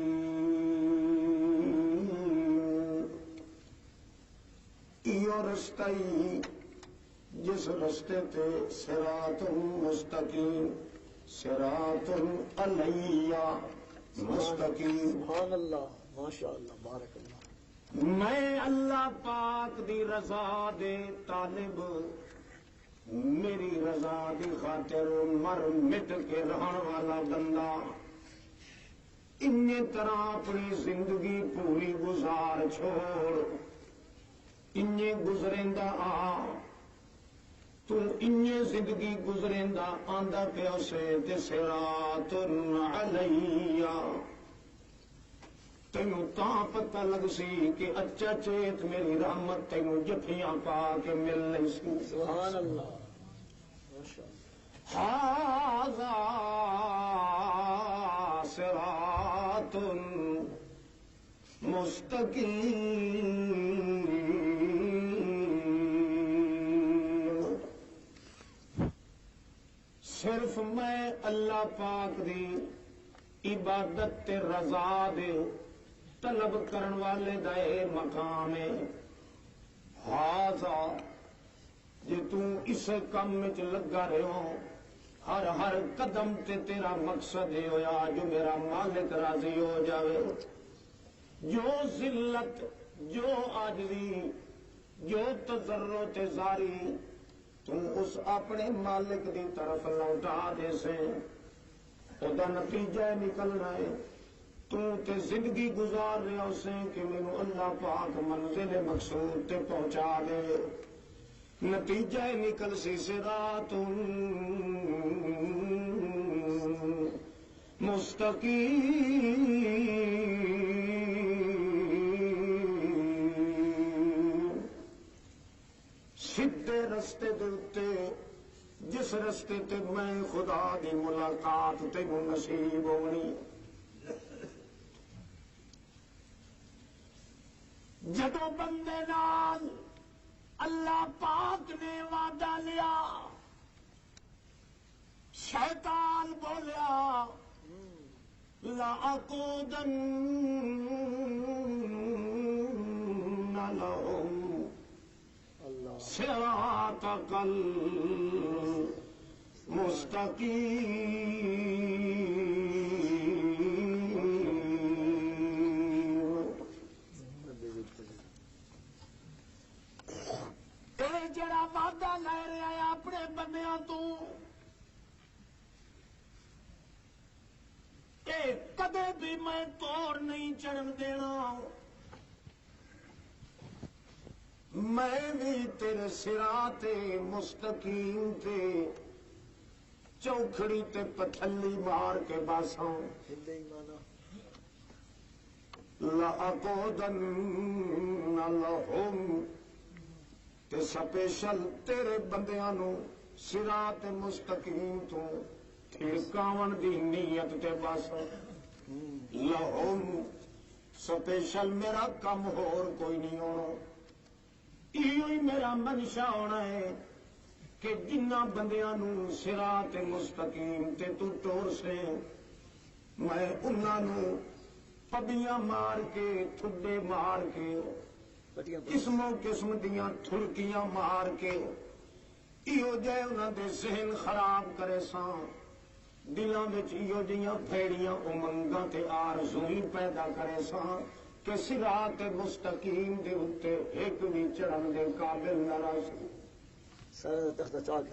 یہ رستہ جس رستے تے صراط مستقیم، صراط علیہ مستقیم.
سبحان اللہ، ماشاء اللہ، بارک اللہ.
میں اللہ پاک دی رضا دے طالب، میری رضا دی خاطر مر مٹ کے رہن والا بندہ ان طرح اپنی زندگی پوری گزار چھوڑ ان گزریندا آ تو ان زندگی گزریندا آندا پیا سے تے صراط علیہ تینوں تاں پتہ لگ سی کہ اچھا چیت میری رحمت تینوں جفیاں پا کے مل نہیں سی.
سبحان اللہ، ماشاء اللہ.
ھذا صراط مستقیم، صرف میں اللہ پاک دی عبادت تے رضا دے طلب کرن والے دا اے مقام ہے. ھذا جے تو اس کام وچ لگا رہو ہر ہر قدم تے تیرا مقصد یہ ہویا جو میرا مالک راضی ہو جاوے. جو ذلت، جو عاجزی، جو تضرع تے زاری تو اس اپنے مالک دی طرف لوٹا دے سے او دا نتیجہ نکلنا ہے تو تے زندگی گزار رہا اسے کہ مینوں اللہ پاک منزل مقصود تے پہنچا دے. نتیجہ نکل سی صراط مستقیم، سیدھے رستے دے اتے جس رستے تے میں خدا دی ملاقات تینوں نصیب ہونی. جدوں بندے نال اللہ پاک نے وعدہ لیا شیطان بولیا لَأَقْعُدَنَّ لَهُمْ صِرَاطَكَ اے جڑا وعدہ لے رہا ہے اپنے بندیاں تو اے کدے بھی میں توڑ نہیں چڑھن دینا. میں بھی تیرے صراط مستقیم تے چوکھڑی تے پتھلی مار کے باساں. لَأَقْعُدَنَّ لَهُمْ تے سپیشل تیرے بندیاں نو صراط مستقیم تو تھڑکاون دی نیت تے بس لہم سپیشل میرا کم ہور کوئی نہیں ہونا ہی میرا منشا ہونا ہے کہ جنہ بندیاں نو صراط مستقیم تے تو ٹور سے میں انہاں نو پبیاں مار کے ٹھڈے مار کے قسموں قسم دیاں تھڑکیاں مار کے ایو جے انہاں دے ذہن خراب کرے ساں دلاں وچ ایو جیاں پھیڑیاں امنگاں تے آرزویں پیدا کرے ساں کہ صراط مستقیم دے اتے ایک بھی چڑھن دے قابل نہ رہے
سر تخت چاک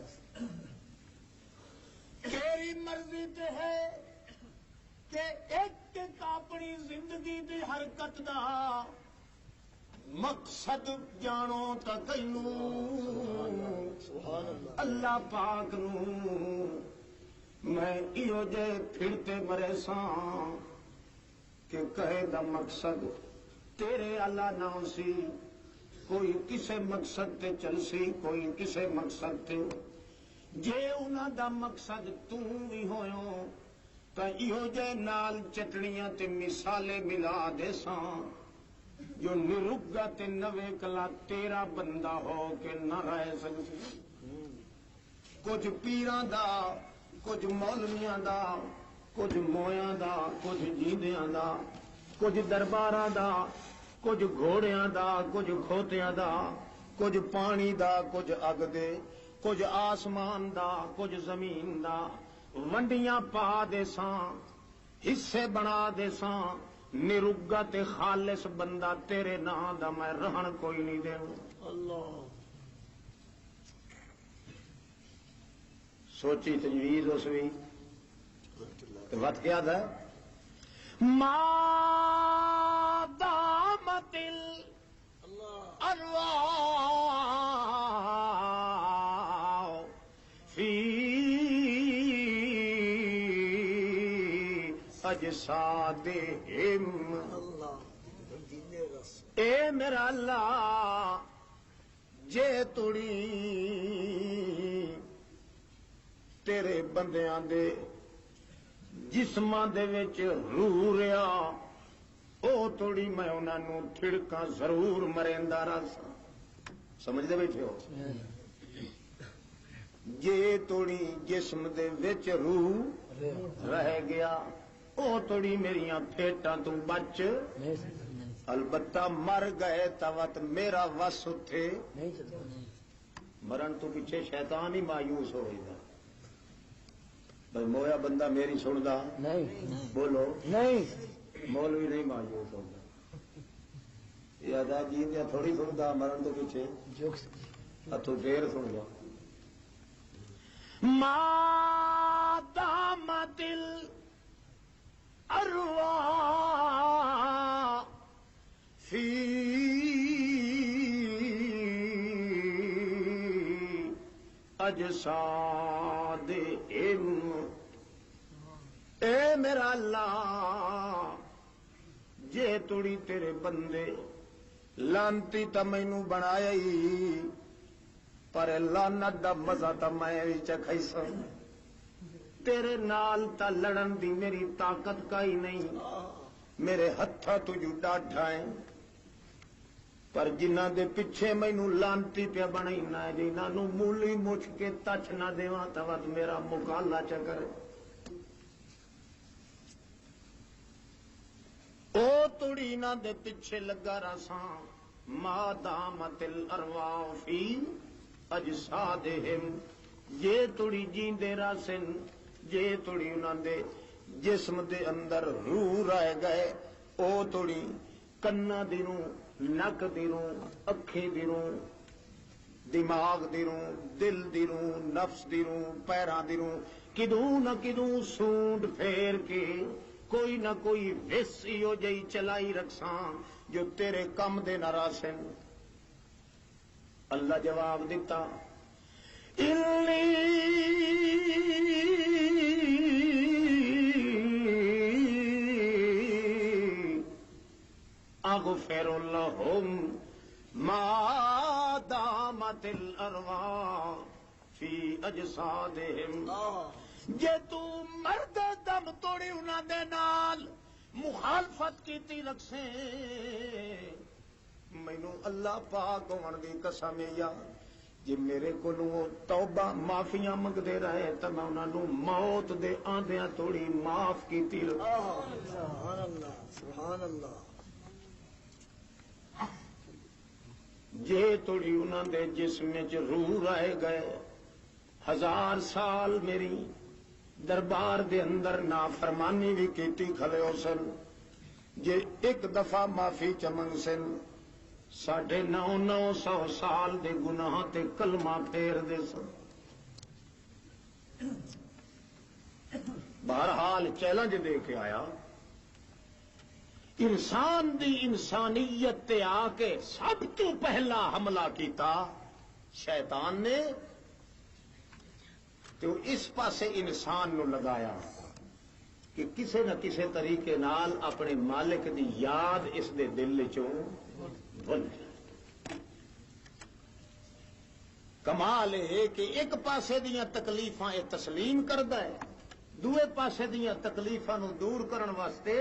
تیری مرضی تے ہے کہ ایک ایک اپنی زندگی دی حرکت دا مقصد جانو تا کینوں اللہ پاک نو میں ایو جے پھرتے مرے ساں کہ کہے دا مقصد تیرے اللہ نام سی کوئی کسے مقصد تے چل سی کوئی کسے مقصد تے جے انہاں دا مقصد تو بھی ہویو تا ایو جے نال چٹڑیاں تے مثالیں ملا دے ساں جو نرگا تے نوے کلا تیرا بندہ ہو کے نہ رہ سکتی کچھ پیران دا کچھ مولویاں دا کچھ مویاں دا کچھ جیندیاں دا کچھ درباراں دا کچھ گھوڑیاں دا کچھ کھوتیاں دا کچھ پانی دا کچھ اگ دے کچھ آسمان دا کچھ زمین دا ونڈیاں پا دے ساں حصے بنا دے ساں نرگا تے خالص بندہ تیرے نام دا میں رہن کوئی نہیں دے
اللہ
سوچی تجویز اس بھی وقت کیا تھا ما دامت الارواح فی اجسادہم اے میرا اللہ جے توڑی تیرے بندیاں دے جسماں دے وچ روح رہا او توڑی میں انہاں نو تھڑکاں ضرور مریندا رہا سمجھ دے بیٹھے ہو جے توڑی جسم دے وچ روح رہ گیا او توڑی میریاں پھیٹاں تو بچ البتہ مر گئے توت میرا وس اٹھے مرن تو پیچھے شیطان ہی مایوس ہو گیا بھائی مویا بندہ میری سندا نہیں بولو نہیں مولوی نہیں مایوس ہوگا یہ ادا جی دیا تھوڑی سندا مرن تو پیچھے ہاتھوں پھر سن گا ما دامت الارواح فی اجسادہم اے میرا اللہ جے توڑی تیرے بندے لانتی تا مینوں بنایا ہی پر لعنت دا مزہ تا میں وی چکھائی سا تیرے نال تا لڑن دی میری طاقت کا ہی نہیں میرے ہتھا تجھو ڈاڈھا ہے پر جنہ دے پیچھے مینوں لانتی پیا بنائینا ہے جنہ نو مولی مچھ کے تچ نہ دیواں توت میرا مکالا چکر او توڑی نہ دے پیچھے لگا رساں ما دامت الارواح فی اجسادہم جے توڑی جیندے راسن جے توڑی انہاں دے جسم دے اندر روح رہ گئے او توڑی کنا دی رو نک دی رو اکھی دی رو دماغ دی رو دل دی رو نفس دی رو پیران دی رو کدوں نہ کدوں سونڈ پھیر کے کوئی نہ کوئی ویسی ہو جئی چلائی رکھساں جو تیرے کم دے نہ راسن اللہ جواب دیتا اغفر لهم ما دامت الارواح فی اجسادہم،
جے تو مرد دم توڑی انہاں دے نال مخالفت کیتی رکھسے،
مینوں اللہ پاک ہون دی قسم یا جی میرے کولوں توبہ معافیاں منگدے رہے تے میں انہاں نوں موت دے آندیاں توڑی معاف کیتی
سبحان اللہ سبحان اللہ.
جے توڑی انہاں دے جسم وچ روح رہ گئے، 1000 سال میری دربار دے اندر نافرمانی بھی کیتی کھلے ہو سن، جے ایک دفعہ معافی چمنگ سن 950 سال دے گناہ تے کلمہ پھیر دے سن. بہرحال چیلنج دے کے آیا، انسان دی انسانیت تے آ کے سب تو پہلا حملہ کیتا شیطان نے، تو اس پاسے انسان نو لگایا کہ کسے نہ کسے طریقے نال اپنے مالک دی یاد اس دے دل چوں بن جائے. کمال ہے کہ ایک پاسے دیاں تکلیفاں اے تسلیم کردا ہے، دوے پاسے دیاں تکلیفاں نو دور کرن واسطے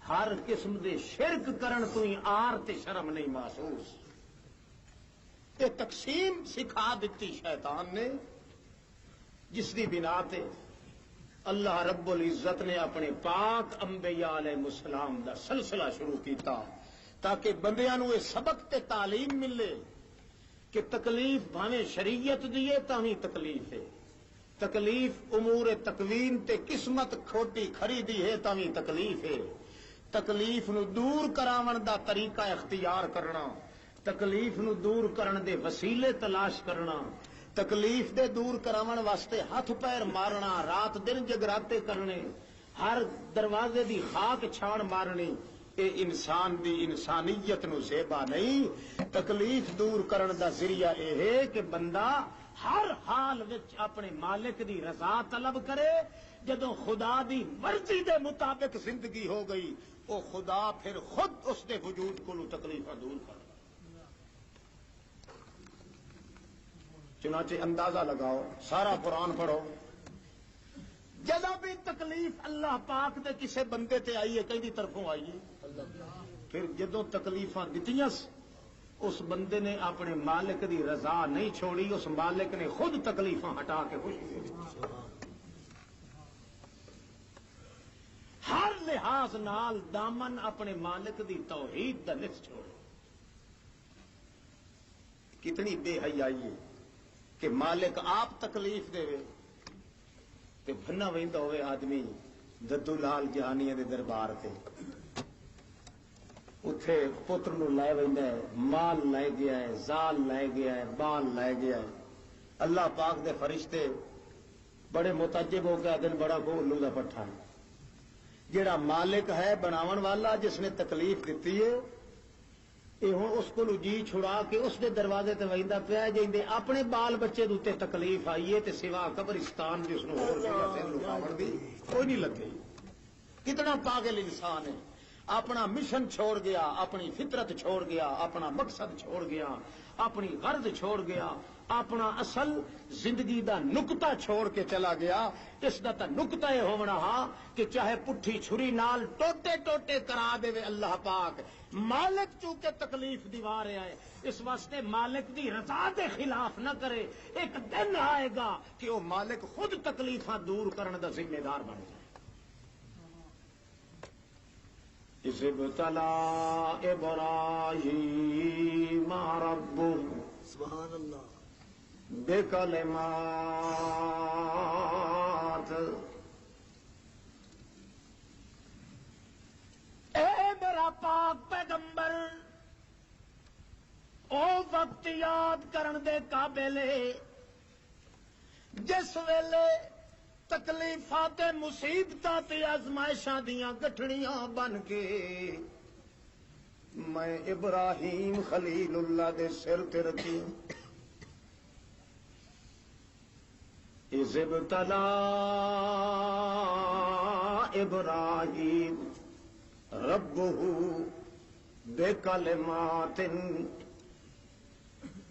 ہر قسم دے شرک کرن تو ہی آر تے شرم نہیں محسوس. یہ تقسیم سکھا دیتی شیطان نے، جس دی بنا تے اللہ رب العزت نے اپنے پاک انبیاء علیہ السلام دا سلسلہ شروع کیتا تاکہ بندیاں نو یہ سبق تے تعلیم ملے کہ تکلیف بھاویں شریعت دیے تاہیں تکلیف ہے، تکلیف امور تکوین تے قسمت کھوٹی کھری دی ہے تاہیں تکلیف ہے. تکلیف نو دور کراون دا طریقہ اختیار کرنا، تکلیف نو دور کرن دے وسیلے تلاش کرنا، تکلیف دے دور کراون واسطے ہاتھ پیر مارنا، رات دن جگراتے کرنے، ہر دروازے دی خاک چھان مارنی، اے انسان دی انسانیت نو زیبا نہیں. تکلیف دور کرن دا ذریعہ اے ہے کہ بندہ ہر حال وچ اپنے مالک دی رضا طلب کرے. جدوں خدا دی مرضی دے مطابق زندگی ہو گئی، او خدا پھر خود اس دے وجود کو تکلیفاں دور کر. چنانچہ اندازہ لگاؤ، سارا قرآن پڑھو، جدوں بھی تکلیف اللہ پاک دے کسے بندے تے آئی ہے کہیں دی طرفوں آئی ہے، پھر جدوں تکلیفاں دتیاں اس بندے نے اپنے مالک دی رضا نہیں چھوڑی، اس مالک نے خود تکلیفاں ہٹا کے خوشی دے دی. ہر لحاظ نال دامن اپنے مالک دی توحید دا نس چھوڑے. کتنی بے حیائی ہے کہ مالک آپ تکلیف دے تے بھنا ویندا ہوئے آدمی ددو لال جہانی دے دربار تے اتے پتر نو لے ویندا ہے، مال لے گیا ہے، زال لے گیا ہے، بال لے گیا ہے. اللہ پاک دے فرشتے بڑے متعجب ہو گئے، دن بڑا کو الو دا پٹھا ہے. جیڑا مالک ہے بناون والا جس نے تکلیف دیتی ہے، یہ ہوں اس کو جی چھڑا کے اس دے دروازے تے ویندا پیا جیندے اپنے بال بچے دے تکلیف آئی ہے تے سوا قبرستان دی اس نو ہور جگہ رکاوٹ دی کوئی نہیں لگے. کتنا پاگل انسان ہے، اپنا مشن چھوڑ گیا، اپنی فطرت چھوڑ گیا، اپنا مقصد چھوڑ گیا، اپنی غرض چھوڑ گیا، اپنا اصل زندگی دا نقطہ چھوڑ کے چلا گیا. اس دا تا نقطہ یہ ہونا ہا کہ چاہے پٹھی چھری نال ٹوٹے ٹوٹے کرا دے اللہ پاک، مالک چونکہ تکلیف دیوا رہا ہے اس واسطے مالک دی رضا دے خلاف نہ کرے. ایک دن آئے گا کہ وہ مالک خود تکلیفاں دور کرنے دا ذمہ دار بن جائے. اذ ابتلى ابراہیم ربہ
سبحان اللہ
بکلمات،
اے میرا پاک پیغمبر او وقت یاد کرن دے قابل ہے جس ویلے تکلیفات مصیبتاں تے آزمائشاں دیاں گٹھڑیاں بن کے
میں ابراہیم خلیل اللہ دے سر تے رکھی. اذ ابتلى ابراہیم ربہ بکلمات،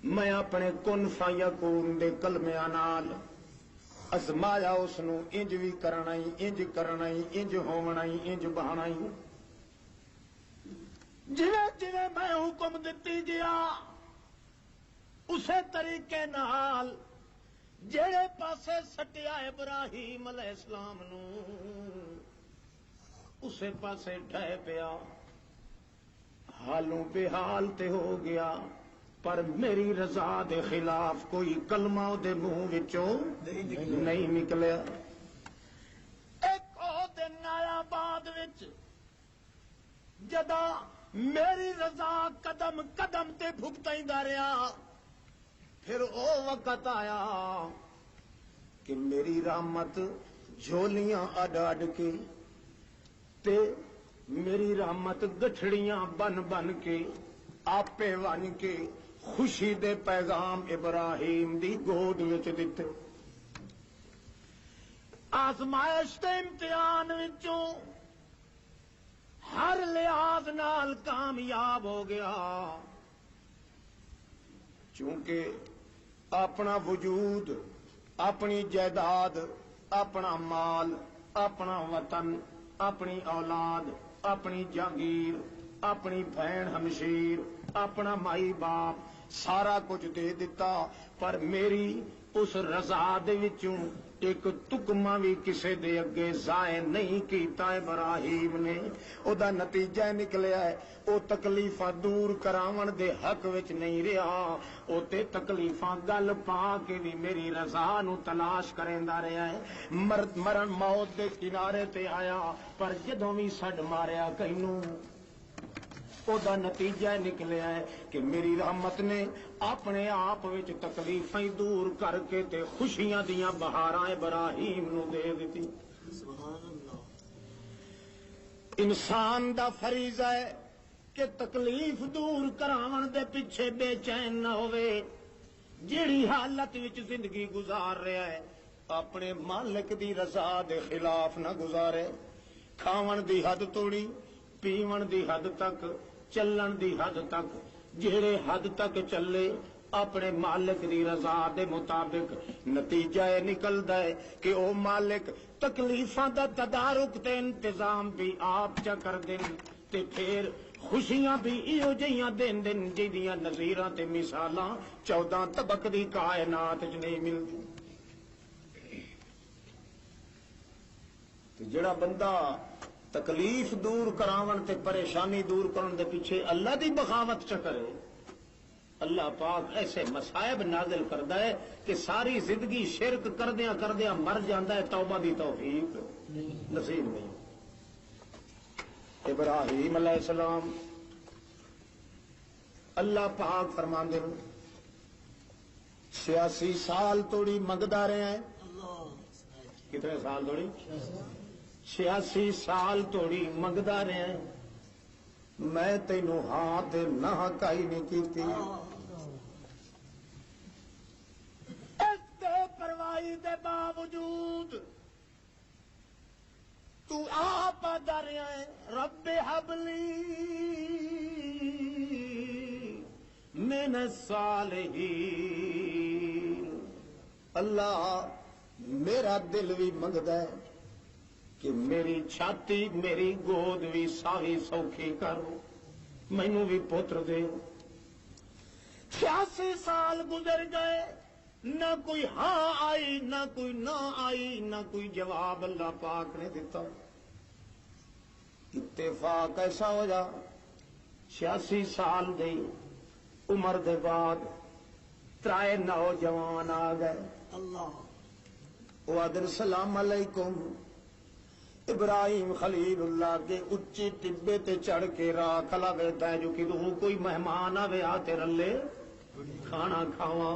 میں اپنے کن فیکون دے کلمیاں نال ازمایا اس نو انج بھی کرنا ہی انج کرنا ہی انج ہونا ہی انج بہانا ہی جویں جویں میں حکم دتی گیا اسے طریقے نال جڑے پاسے سٹیا ابراہیم علیہ السلام نو اسے پاسے ڈھے پیا حالوں بے حال تے ہو گیا پر میری رضا دے خلاف کوئی کلمہ دے منہ وچوں نہیں نکلیا ایک او دن آیا بعد وچ جدا میری رضا قدم قدم تے بھگتائندا رہیا پھر او وقت آیا کہ میری رحمت جھولیاں اڈ اڈ کے تے میری رحمت گٹھڑیاں بن بن کے آپے ون کے خوشی دے پیغام ابراہیم دی گود وچ دتے آزمائش تے امتحان وچوں ہر لحاظ نال کامیاب ہو گیا چونکہ اپنا وجود اپنی جائیداد اپنا مال اپنا وطن اپنی اولاد اپنی جاگیر اپنی بہن ہمشیر اپنا مائی باپ سارا کچھ دے دیتا پر میری اس رضا دے وچوں ایک تکما بھی کسے دے اگے ضائع نہیں کیتا ابراہیم نے او دا نتیجہ نکلیا ہے او تکلیفاں دور کراون دے حق وچ نہیں رہا او تے تکلیفاں گل پا کے بھی میری رضا نو تلاش کریندا رہیا ہے مرن موت دے کنارے تے آیا پر جدوں بھی سڈ ماریا کینوں او دا نتیجہ نکلیا ہے کہ میری رحمت نے اپنے آپ وچ تکلیفیں دور کر کے تے خوشیاں دیاں بہاراں ابراہیم نو دے دتی
سبحان اللہ
انسان دا فریضہ ہے کہ تکلیف دور کراون دے پیچھے بے چین نہ ہوئے جیڑی حالت وچ زندگی گزار رہا ہے اپنے مالک دی رضا دے خلاف نہ گزارے کھاون دی حد توڑی پیون دی حد تک چلن دی حد تک جہڑے حد تک چلے اپنے مالک دی رضا دے مطابق نتیجہ یہ نکلدا ہے کہ او مالک تکلیفاں دا تدارک تے انتظام بھی آپ چا کر دین تے پھر خوشیاں بھی ایو جیاں دین دن جیدیاں نظیراں تے مثالاں 14 طبق دی کائنات وچ نہیں ملدی جڑا بندہ تکلیف دور کراون تے پریشانی دور کرن دے پیچھے اللہ دی بغاوت چ کرے اللہ پاک ایسے مصائب نازل کردا ہے کہ ساری زندگی شرک کردیاں کردیاں مر جاندا ہے توبہ دی توفیق نصیب نہیں ابراہیم علیہ السلام اللہ پاک فرماندے 86 سال توڑی منگدا رہے ہیں کتنے سال توڑی 86 سال توڑی منگدا رہے ہیں میں تینوں ہاں تے نہ کائی نہیں کیتی اس تے پرواہی دے باوجود تو آپ در ہے رب حبلی من الصالحین اللہ میرا دل بھی منگدا ہے کہ میری چھاتی میری گود بھی ساوی سوکھی کر مینوں بھی پتر دے 86 سال گزر گئے نہ کوئی ہاں آئی نہ کوئی نہ آئی نہ کوئی جواب اللہ پاک نے دیتا اتفاق ایسا ہو جا 86 سال دی عمر دے بعد 3 نوجوان آ گئے
اللہ
وعدن سلام علیکم ابراہیم خلیل اللہ کے اچھی ٹبے تے چڑھ کے راہ کلا ویتا ہے جو کہ تو کوئی مہمان آوے آتے رلے کھانا کھاواں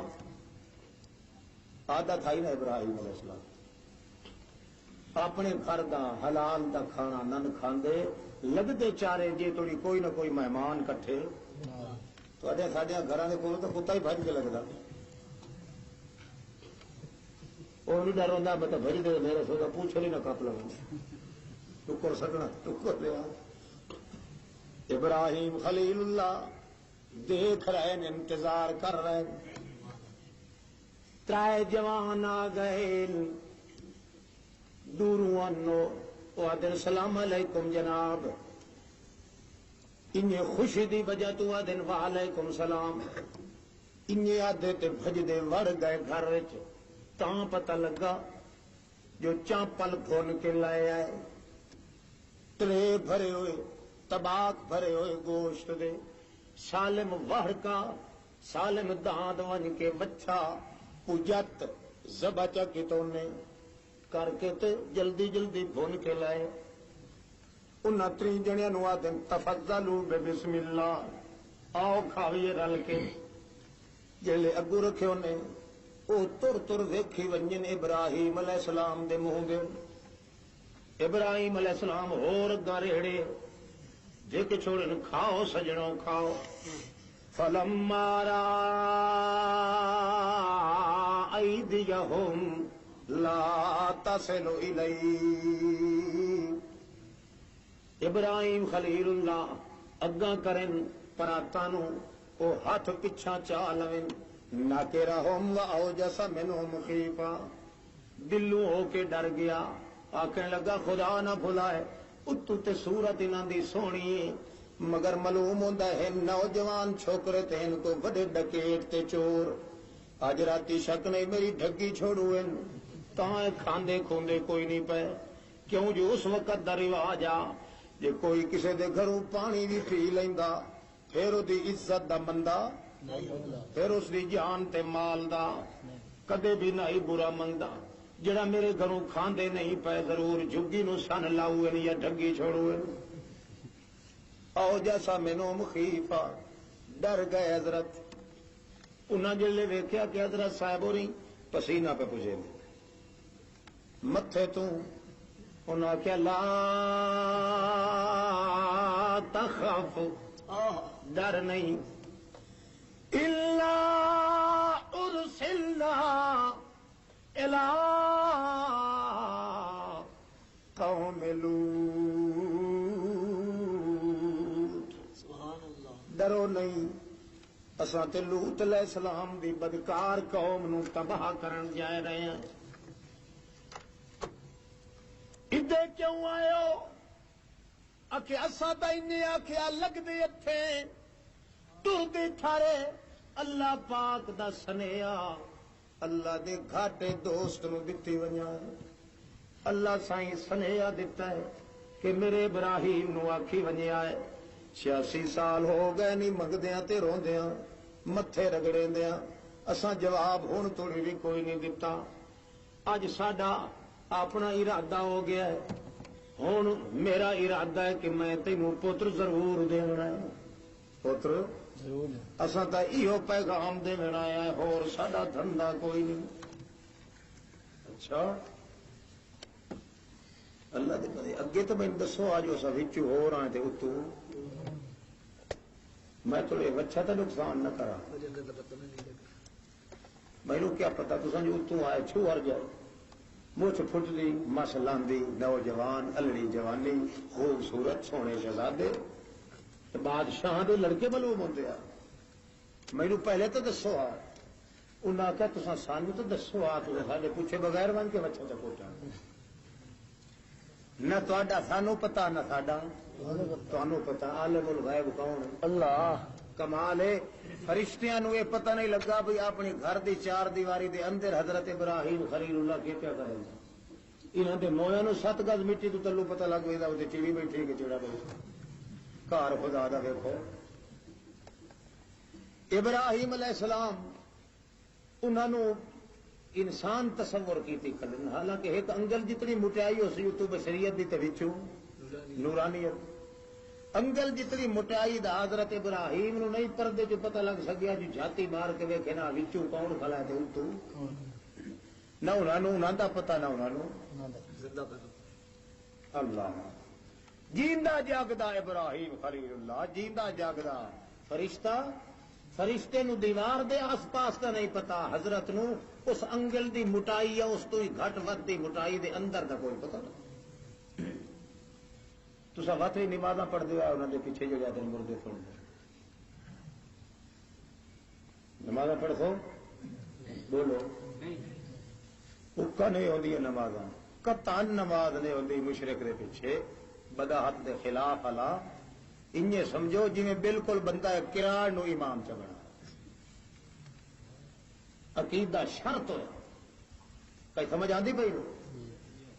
عادت آئی نا ابراہیم علیہ السلام اپنے گھر دا حلال دا کھانا نن کھاندے لگدے چارے جے توڑی کوئی نہ کوئی مہمان کٹھے تو اڈے ساڈے گھراں دے کول تو کتا ہی بھج کے لگدا وہ نہیں ڈر ہوندا میں تو بھج دے میرے سودا پوچھ نہیں نہ کپ لگا ٹکر سکنا ٹکر لیا ابراہیم خلیل اللہ دیکھ رہے ہیں، انتظار کر رہے ہیں۔ ترائے جوان آ گئے دوروں انو وہ آدھے السلام علیکم جناب، انہیں خوشی دی وجہ تو آدھے وعلیکم سلام، انہیں آدھے تے بھجدے وڑ گئے گھر وچ، تاں پتہ لگا جو چاپل بھون کے لائے آئے، ترے بھرے ہوئے تباک بھرے ہوئے گوشت دے، سالم وڑ کا سالم داند ون کے بچہ پجت زبا چکتوں نے کر کے تے جلدی جلدی بھون کے لائے۔ انہاں تری جنیاں نو آدن تفضلوا بسم اللہ، آؤ کھاویے رل کے۔ جلے اگو رکھے انہیں او تر ویکھی ونجن ابراہیم علیہ السلام دے منہ دے۔ ابراہیم علیہ السلام ہور اگاں ریڑے دیکھ چھوڑن، کھاؤ سجنوں کھاؤ۔ فلما رأى أيديهم لا تصل إليه، ابراہیم خلیل اللہ اگاں کرن پراتانو او ہاتھ پچھا چا لویں، ناکرہم وأوجس منہم خیفہ، دلوں ہو کے ڈر گیا، آکھنے لگا خدا نہ بھلائے اتو تے صورت انہاں دی سونی ہے، مگر معلوم ہوندا ہے نوجوان چھوکرے تے ان کو بڑے ڈکیٹ تے چور، اج راتی شک نہیں میری ڈھگی چھوڑو ان تاں کھاندے کھوندے کوئی نہیں پے، کیوں جو اس وقت دا رواج آ جے کوئی کسے دے گھروں پانی بھی پی لیندا پھر دی عزت دا بندہ، پھر اس دی جان تے مال دا کدے بھی نہیں برا منگدا۔ جڑا میرے گھروں کھاندے نہیں پے ضرور جھگی نو سن لاؤ یا ڈھگی چھوڑو۔ او جیسا مینو مخیفہ، ڈر گئے حضرت۔ انہاں جلے ویکھیا کہ حضرت صاحب ہو رہی پسینہ پہ پجے متھے تو، انہاں کیا لا تخف، ڈر نہیں، الا ارسلنا الى قوم لوط، ڈرو نہیں، اساں تے لوط علیہ السلام دی بدکار قوم نو تباہ کرن جا رہے ہیں۔ ادھے کیوں آئے ہو؟ آکھے اساں تا انہیں آکھیا لگ دے اتھے ٹر دے تھارے اللہ پاک دا سنیا، اللہ دے گھاٹے دوست نو دتی ونجا، اللہ سائیں سنیا دیتا ہے کہ میرے ابراہیم نو آکھی ونجیا ہے 86 سال ہو گئے نہیں منگدیاں تے روندیاں متھے رگڑیندیاں، اساں جواب ہن توڑی بھی کوئی نہیں دتا۔ اج ساڈا اپنا ارادہ ہو گیا ہے، ہن میرا ارادہ ہے کہ میں تینوں پتر ضرور دینا ہے، پتر اساں تا ایہو پیغام دینا آیا ہے، ہور ساڈا دھندا کوئی نہیں۔ اچھا اللہ دے بندے اگے تو مینوں دسو آج اس وچ ہو رہا تے اتو میں تھوڑے بچہ تو نقصان نہ کرا، مینوں کیا پتا تساں جو اتو آئے چھو ہر جائے مچھ پھٹدی مس لاندی نوجوان الڑی جوانی خوبصورت سونے شہزادے بادشاہ دے لڑکے معلوم ہوندے آ، مینوں پہلے تو دسو آ، انہاں آخیا تساں سانو تو دسو آ، تو ساڈے پوچھے بغیر بن کے بچہ تے کوٹا نہ تہاڈا سانو پتا نہ ساڈا تانوں پتا، عالم الغیب کون؟ اللہ۔ کمال ہے فرشتیاں نو یہ پتہ نہیں لگا بھئی اپنی گھر دی چار دیواری دے اندر حضرت ابراہیم خلیل اللہ کے کیا کریں، انہاں دے مویاں نو 7 گز مٹی تو تلو پتہ لگ گئی تے چڑی بیٹھی کہ چڑا بیٹھی گھر خدا دا ویکھو۔ ابراہیم علیہ السلام انہاں نو انسان تصور کیتی کھلن، حالانکہ ایک انگل جتنی مٹیائی ہو سی تو بشریت دی تے وچوں نورانیت، انگل جتنی مٹائی دا حضرت ابراہیم نو نہیں پردے چ پتہ لگ سکیا جی جھاتی مار کے ویکھے نا وچوں کون کھلا تے اتو نہ انہاں نو انہاں دا پتہ نہ انہاں نو اللہ جیندا جاگدا ابراہیم خلیل اللہ جیندا جاگدا فرشتہ، فرشتے نو دیوار دے آس پاس کا نہیں پتا، حضرت نو اس انگل دی مٹائی یا اس تو ہی گھٹ ود دی مٹائی دے اندر دا کوئی پتہ نہیں۔ تسا وقت نمازاں پڑھ دے انہاں دے پیچھے جو جاتے مردے سن دے، نماز پڑھو بولو اکا نہیں ہوندی نماز قطعاً نماز نہیں ہوندی مشرک دے پیچھے بدعت دے خلاف الا انہیں سمجھو جی میں بالکل بندہ کراڑ نو امام چبنا عقیدہ شرط ہوا کئی سمجھ آندی پئی نو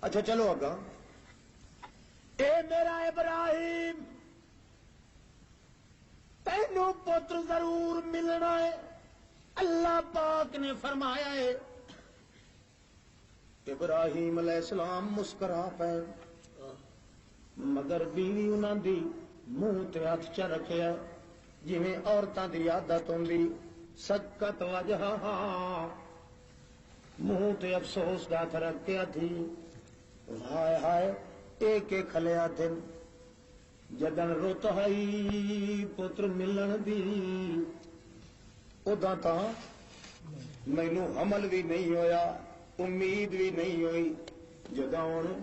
اچھا چلو اگا اے میرا ابراہیم تینوں پتر ضرور ملنا ہے اللہ پاک نے فرمایا ہے ابراہیم علیہ السلام مسکرا پے مگر بیوی انہاں دی منہ تے ہاتھ چ رکھیا جویں عورتاں دی عادت ہوندی سکت وجہ منہ تے افسوس دا ہاتھ رکھیا تھی ہائے ہائے ایک ایک کھلیا دن جدن رت ہئی پتر ملن دی ادا تا مینوں حمل بھی نہیں ہویا امید بھی نہیں ہوئی جدوں ہن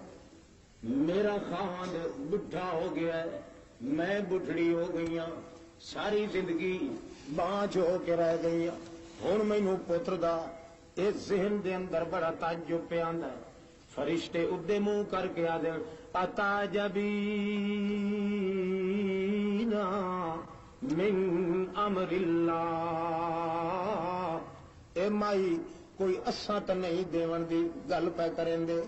میرا خاوند بڈھا ہو گیا ہے میں بڈھڑی ہو گئی ہوں ساری زندگی بانجھ ہو کے رہ گئی ہوں مینوں پتر دا اس ذہن دے اندر بڑا تعجب پہ آندا ہے فرشتے ادے منہ کر کے آدھے اتعجبینا من امر اللہ اے مائی کوئی اساں تو نہیں دیون دی گل پہ کریں دے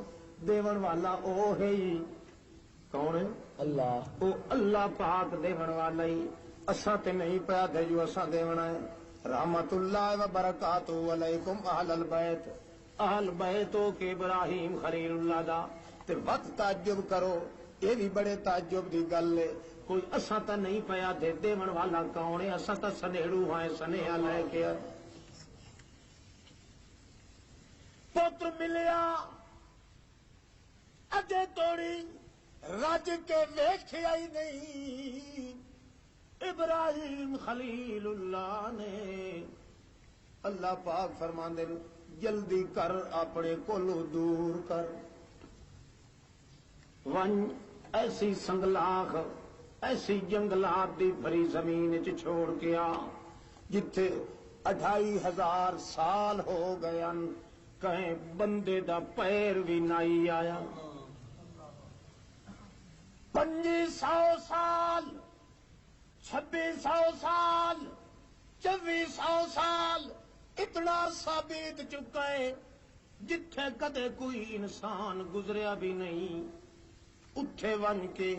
دیون والا او ہے ہی کون ہے اللہ او اللہ پاک دیون والا ہی اساں تے نہیں پیا دے جو اساں دیونا ہے رحمت اللہ و برکاتہ علیکم اہل البیت اہل بیتو کے ابراہیم خلیل اللہ دا تے وقت تعجب کرو یہ بھی بڑے تعجب دی گل ہے کوئی اساں تا نہیں پیا دے دیون والا کون ہے اساں تا سنیڑو ہیں سنیہا لے کے پتر ملیا اجے توڑی رج کے ویکھیا ہی نہیں ابراہیم خلیل اللہ نے اللہ پاک فرماندے جلدی کر اپنے کولو دور کر ون ایسی سنگلاخ ایسی جنگلات دی بھری زمین چ چھوڑ کے آ جتھے 2500 سال ہو گئے کہیں بندے دا پیر بھی نہیں آیا 2500 سال 2600 سال 2400 سال اتنا عرصہ بیت چکا ہے جتھے کدے کوئی انسان گزریا بھی نہیں اتھے ون کے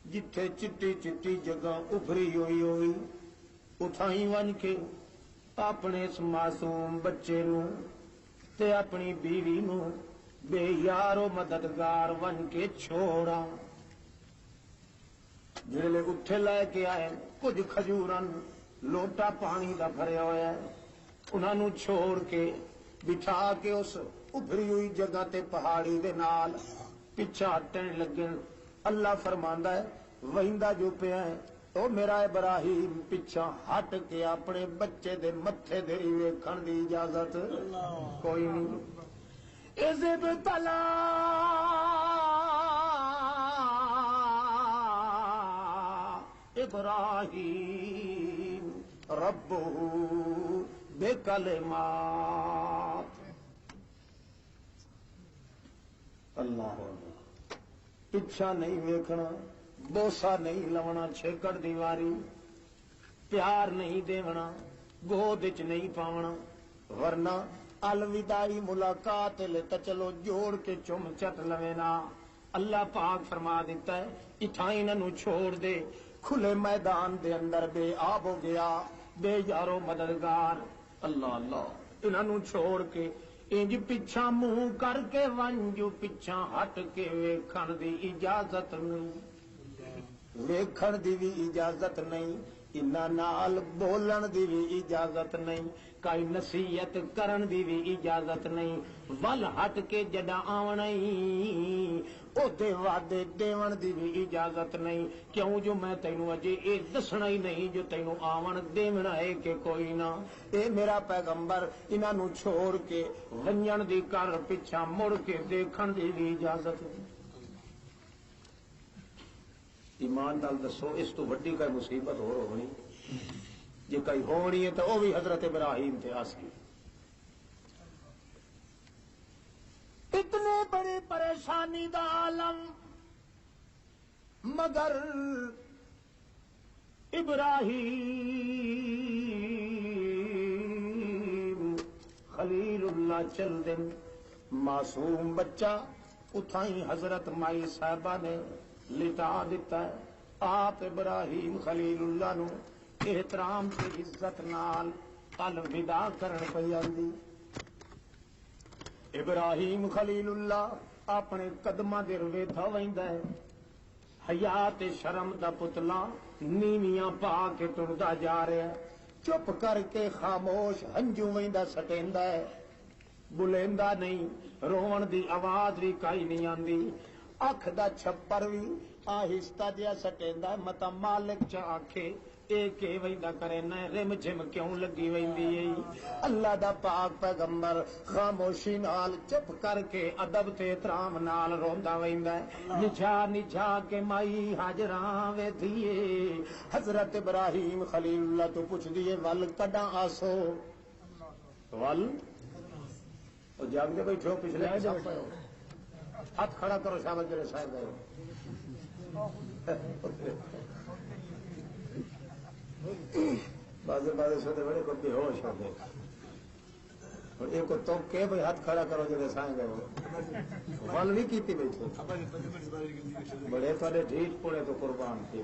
جتھے چٹی چٹی جگہ ابھری ہوئی اتھائی ون کے اپنے اس معصوم بچے نو تے اپنی بیوی نو بے یارو مددگار ون کے چھوڑا جلے اتھے لے کے آئے کچھ کھجورن لوٹا پانی دا بھریا ہوا ہے انہاں نو چھوڑ کے بٹھا کے اس ابھری ہوئی جگہ تے پہاڑی دے نال پیچھا ہٹن لگے اللہ فرماندا ہے وہندا جو پیا ہے او میرا ابراہیم پیچھا ہٹ کے اپنے بچے دے متھے دے ویکھن دی اجازت کوئی نہیں اذب تلا ابراہیم ربہ بکلمات اللہ پیچھا نہیں ویکھنا بوسا نہیں لونا چھکڑ دیواری پیار نہیں دیونا گود وچ نہیں پاونا ورنہ الوداعی ملاقات لے تا چلو جوڑ کے چم چٹ لوینا اللہ پاک فرما دیتا ہے اتھائی انہوں چھوڑ دے کھلے میدان دے اندر بے آب ہو گیا بے یارو مددگار اللہ اللہ انہوں چھوڑ کے انج پیچھا منہ کر کے ونجو پیچھا ہٹ کے ویکھن دی اجازت نہیں ویکھن دی بھی اجازت نہیں انہاں نال بولن دی بھی اجازت نہیں کئی نصیحت کرن دی بھی اجازت نہیں ول ہٹ کے جڈا آونا ہی او دے وعدے دیون دی بھی اجازت نہیں کیوں جو میں تینوں اجے اے دسنا ہی نہیں جو تینوں آون دیونا ہے کہ کوئی نہ اے میرا پیغمبر انہاں نو چھوڑ کے ونجن دی کر پیچھا مڑ کے دیکھن دی بھی اجازت نہیں ایمان نال دسو اس تو وڈی کوئی مصیبت ہو ہونی جی کئی ہونی ہے تو وہ بھی حضرت ابراہیم تے آسی. اتنے بڑی پریشانی دا عالم مگر ابراہیم خلیل اللہ چل دن معصوم بچہ اتھائی حضرت مائی صاحبہ نے لٹا دیتا ہے. آپ ابراہیم خلیل اللہ نو احترام سے عزت نال الوداع کرن پئی آندی. ابراہیم خلیل اللہ اپنے قدماں دے رویدھا ویندا ہے. حیا تے شرم دا پتلا نیویاں پا کے ٹردا جا رہا ہے. چپ کر کے خاموش ہنجو ویندا سٹیندا ہے. بلیندا نہیں, رون دی آواز بھی کائی نہیں آندی. اکھ دا چھپر بھی آہستہ جہا سٹیندا متا مالک چ آکھے اے کے ویندا کرے نہ رم جھم کیوں لگی ویندی ہے. اللہ دا پاک پیغمبر خاموشی نال چپ کر کے ادب تے احترام نال روندا ویندا ہے. نجھا نجھا کے مائی ہاجراں ویدھیے حضرت ابراہیم خلیل اللہ تو پوچھ دیے ول کڈاں آسو ول او جاگ دے بیٹھو پچھلے ہاتھ کھڑا کرو شامل جڑے صاحب گئے بازے سوتے بڑے کو بے ہوش ہوتے اور ایک کو تو کہ بھائی ہاتھ کھڑا کرو جڑے صاحب گئے ول نہیں کیتی بیٹھے بڑے تھوڑے ڈھیٹ پڑے تو قربان تھی.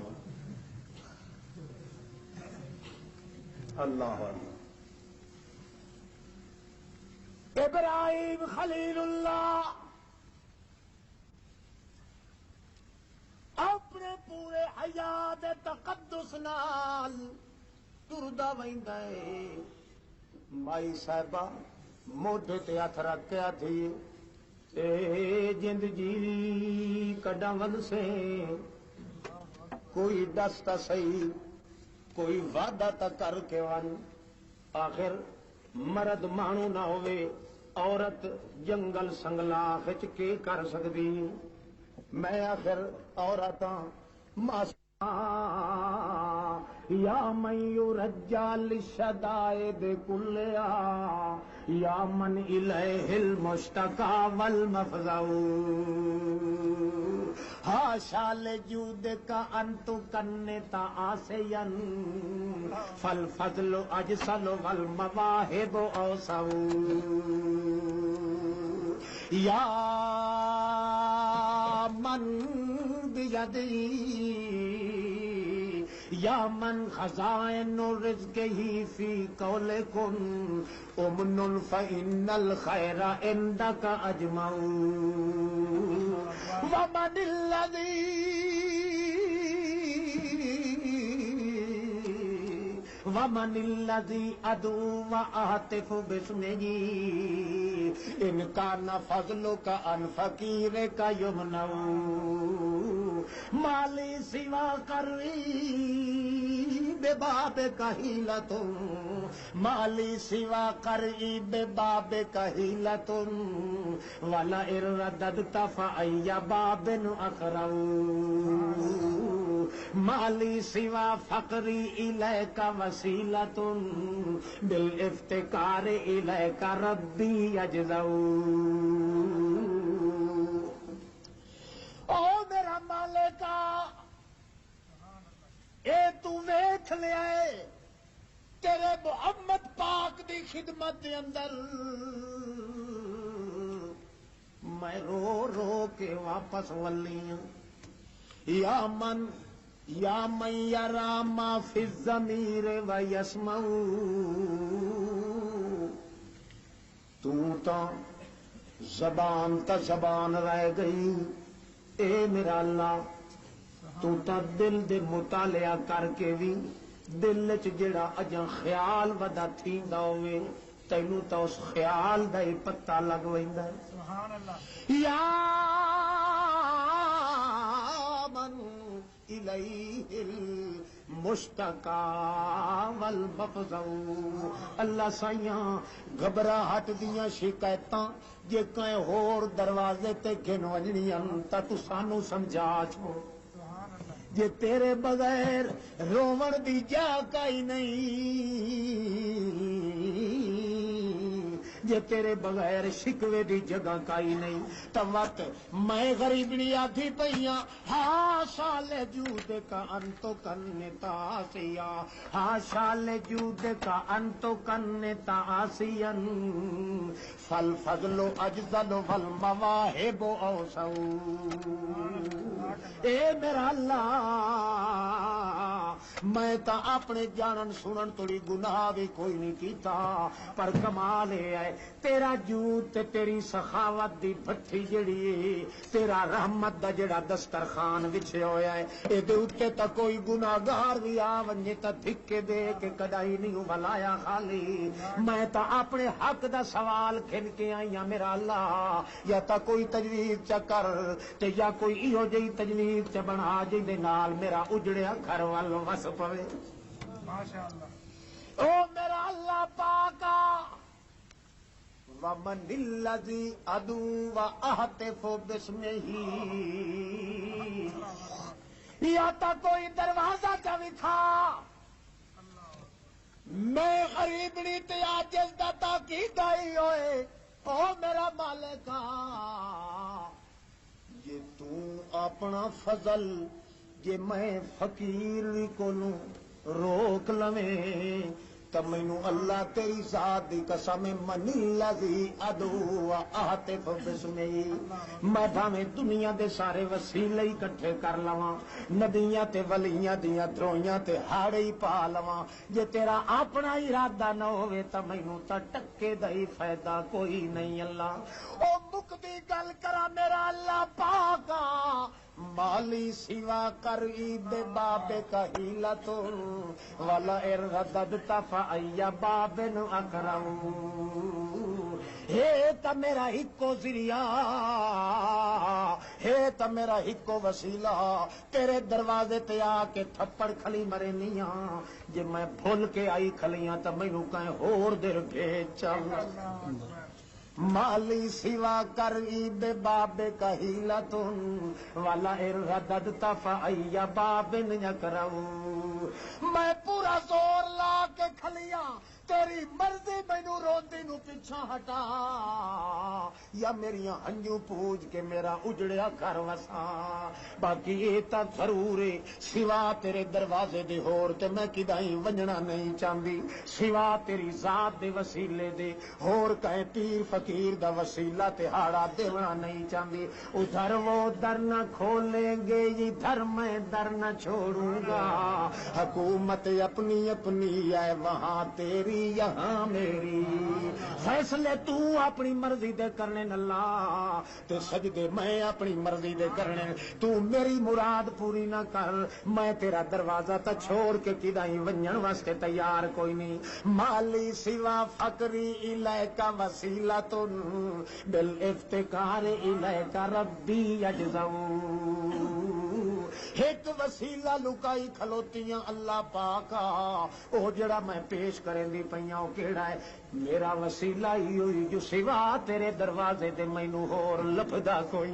اللہ ابراہیم خلیل اللہ اپنے پورے حیات تقدس نال تردا ویندا ہے. مائی صاحبہ موڈے تے ہاتھ رکھ کے آدھی اے جند جی کڈاں ون سے کوئی دستا صحیح کوئی وعدہ تا کر کے ون. آخر مرد مانو نہ ہوئے عورت جنگل سنگلا خچ کے کر سکتی. میں آخر عورتاں یا من یرجا للشدائد کلیا یا من الیہ المشتقى والمفزع حاشا لجودک ان تکنت عاصیا فالفضل اجسل والمواہب اوسع یا من بیدی یا من خزائن رزقہ فی قول کن امن فإن الخیر عندک اجمع ومن الذی ادعو واہتف باسمہ ان کان فضلک عن فقیرک یمنع مالی سوا قریب بابک حیلۃ مالی سوا قریب بابک حیلۃ ولئن رددت فأی باب اقرع مالی سوا فقری الیک وسیلۃ بالافتقار الیک ربی یجزع. او میرا مالکا اے تو ویکھ لیا ہے تیرے محمد پاک دی خدمت دے اندر میں رو رو کے واپس ولی ہوں. یا من یرا ما فی الضمیر و یسمع تو زبان تا زبان رہ گئی. اے میرا اللہ تو تا دل دے مطالعہ کر کے بھی دل چ جڑا اجاں خیال ودا تھیندا ہوئے تینوں تا اس خیال دا ہی پتہ لگ ویندا ہے. سبحان اللہ. یا من الیہ المشتقى والمفزع. اللہ سائیاں گھبراہٹ دیاں شکایتاں جے کہیں ہور دروازے تے گھن وجنیاں تا تو سانو سمجھا چھو. جے تیرے بغیر رومن دی جا کئی نہیں، جے تیرے بغیر شکوے دی جگہ کائی نہیں، توت میں غریبنی آدھی پئیاں ہاں شال جود کا انتو کنتا آسیا، ہاں شال جود کا انتو کنتا آسین، فالفضل اجزل والمواہب اوسو۔ اے میرا اللہ، میں تا اپنے جانن سنن توڑی گناہ بھی کوئی نہیں کیتا، پر کمال ہے تیرا جود تے تیری سخاوت دی بھٹی جڑی، تیرا رحمت دا جڑا دسترخوان وچھے ہویا ہے، اے دے اتے تا کوئی گناہگار بھی آ ونجے تا دھکے دے کے کدائی نہیں بلایا خالی۔ میں تا اپنے حق دا سوال کھن کے آئیاں میرا اللہ، یا تا کوئی تجویز چا کر تے یا کوئی ایہو جئی تجویز چا بنا جی دے نال میرا اجڑیا گھر وال وس پوے۔ او میرا اللہ پاکا، وَمَنِ الَّذِي أَدُعُو وَأَهْتِفُ بِاسْمِهِ، یا تا کوئی دروازہ چا تھا میں غریبنی تے عاجز دا تاکید آئی ہوئے، او میرا مالکا جے تو اپنا فضل جے میں فقیر کو روک لویں تو مینوں اللہ تیری ذات دی قسم من الذی ادعو اہتف بسمہ، میں بھاویں دنیا دے سارے وسیلے اکٹھے کر لواں، نبیاں تے ولیاں دیاں دروئیاں تے ہاڑے ہی پا لواں، جے تیرا اپنا ارادہ نہ ہوئے تو مینوں تا ٹکے دا ہی فائدہ کوئی نہیں اللہ۔ او مکدی گل کرا میرا اللہ پاکا، مالی سوا کر عید باب کا ہیلت والا ارغدت فائی باب اکرم، ہے تا میرا ہکو ذریعہ، ہے تا میرا ہکو وسیلہ، تیرے دروازے تے آ کے تھپڑ کھلی مرے نیاں، جے میں بھول کے آئی کھلیاں تا مینوں کہیں ہور دیر بھیج چل۔ مالی سوا کر عید باب کا ہیلت والا ارغدت فائی باب اکرم، میں پورا زور لا کے کھلیاں تیری مرضی مینوں روندی نو پیچھا ہٹا، یا میریاں ہنجو پوج کے میرا اجڑیا گھر وسا، باقی یہ تا ضرور ہے سوا تیرے دروازے دے ہور تے میں کدائیں ونجنا نہیں چاہندی، سوا تیری ذات دے وسیلے دے ہور کہیں پیر فقیر دا وسیلہ تے ہاڑا دیونا نہیں چاہندی، ادھر وہ در نہ کھولیں گے ادھر میں در نہ چھوڑوں گا، حکومت اپنی اپنی ہے وہاں تیری یہاں میری، فیصلے تو اپنی مرضی دے کرنے اللہ تے سجدے میں اپنی مرضی دے کرنے، تو میری مراد پوری نہ کر، میں تیرا دروازہ تا چھوڑ کے کدائیں ونجن واسطے تیار کوئی نہیں، مالی سوا فقری الیکا وسیلۃ بالافتقار الیکا ربی یجزو، ایک وسیلہ لکائی کھلوتیاں اللہ پاکا، او جڑا میں پیش کریں دی پئیاں او کیڑا ہے، میرا وسیلہ ہی ہوئی جو سوا تیرے دروازے دے مینوں ہور لبدا کوئی۔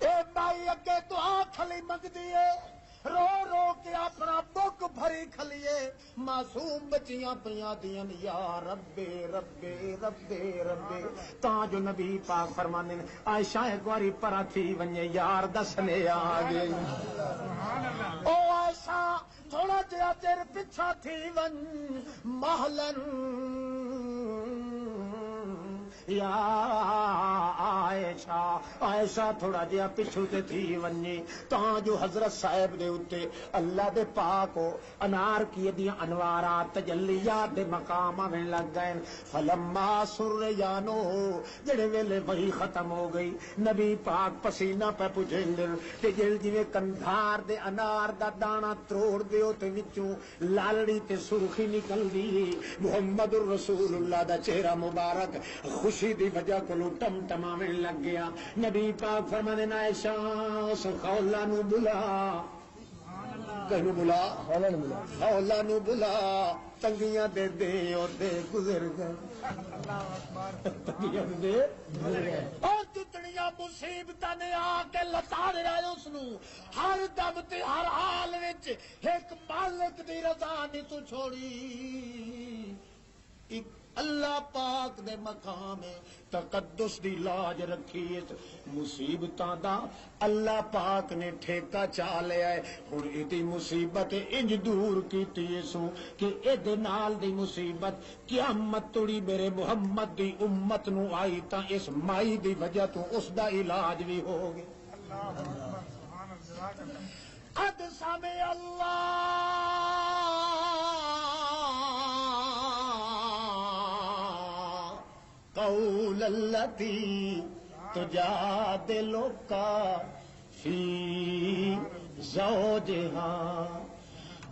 اے مائی اگے دعا کھلی منگدی ہے، رو رو کے اپنا بک بھری کھلیے، معصوم بچیاں پیاں دیاں یا ربے ربے ربے ربے، تاں جو نبی پاک فرماندے نے عائشہ ایک واری پرا تھی ونجے یار دسنے آ گئے، او عائشہ تھوڑا جہا چر پچھا تھی ون محلن یا عائشہ، عائشہ تھوڑا جہا پچھو تے تھی ونجے تاں جو حضرت صاحب دے اتے اللہ دے پاک ہو انار کی دیاں انوارات تجلیات دے مقام آویں لگ گئے، فلما سریانو جڑے ویلے وہی ختم ہو گئی، نبی پاک پسینہ پہ پجھل تے جل جویں کندھار دے انار دا دانا تروڑ دیو تے وچوں لالڑی تے سرخی نکل دی، محمد الرسول اللہ دا چہرہ مبارک خوشی دی وجہ کو ٹم ٹماویں لگ گیا، نبی پاک فرمانے عائشہ اس خولا نو بلا، کہنو بلا خولا نو بلا، تنگیاں دے دے اور دے گزر گئے، تنگیاں دے اور جتنیاں مصیبت نے آ کے لتاڑیا اس نو ہر دم تے ہر حال وچ ایک مالک دی رضا نہیں تو چھوڑی ایک اللہ پاک دے مقام تقدس دی لاج رکھی اس مصیبتاں دا اللہ پاک نے ٹھیکہ چا لیا ہے ہن ایدی مصیبت انج دور کیتی سو کہ ایدے نال دی مصیبت قیامت توڑی میرے محمد دی امت نو آئی تا اس مائی دی وجہ تو اس دا علاج بھی ہو گیا قد سمع اللہ قول التی تجادلک فی زوجہا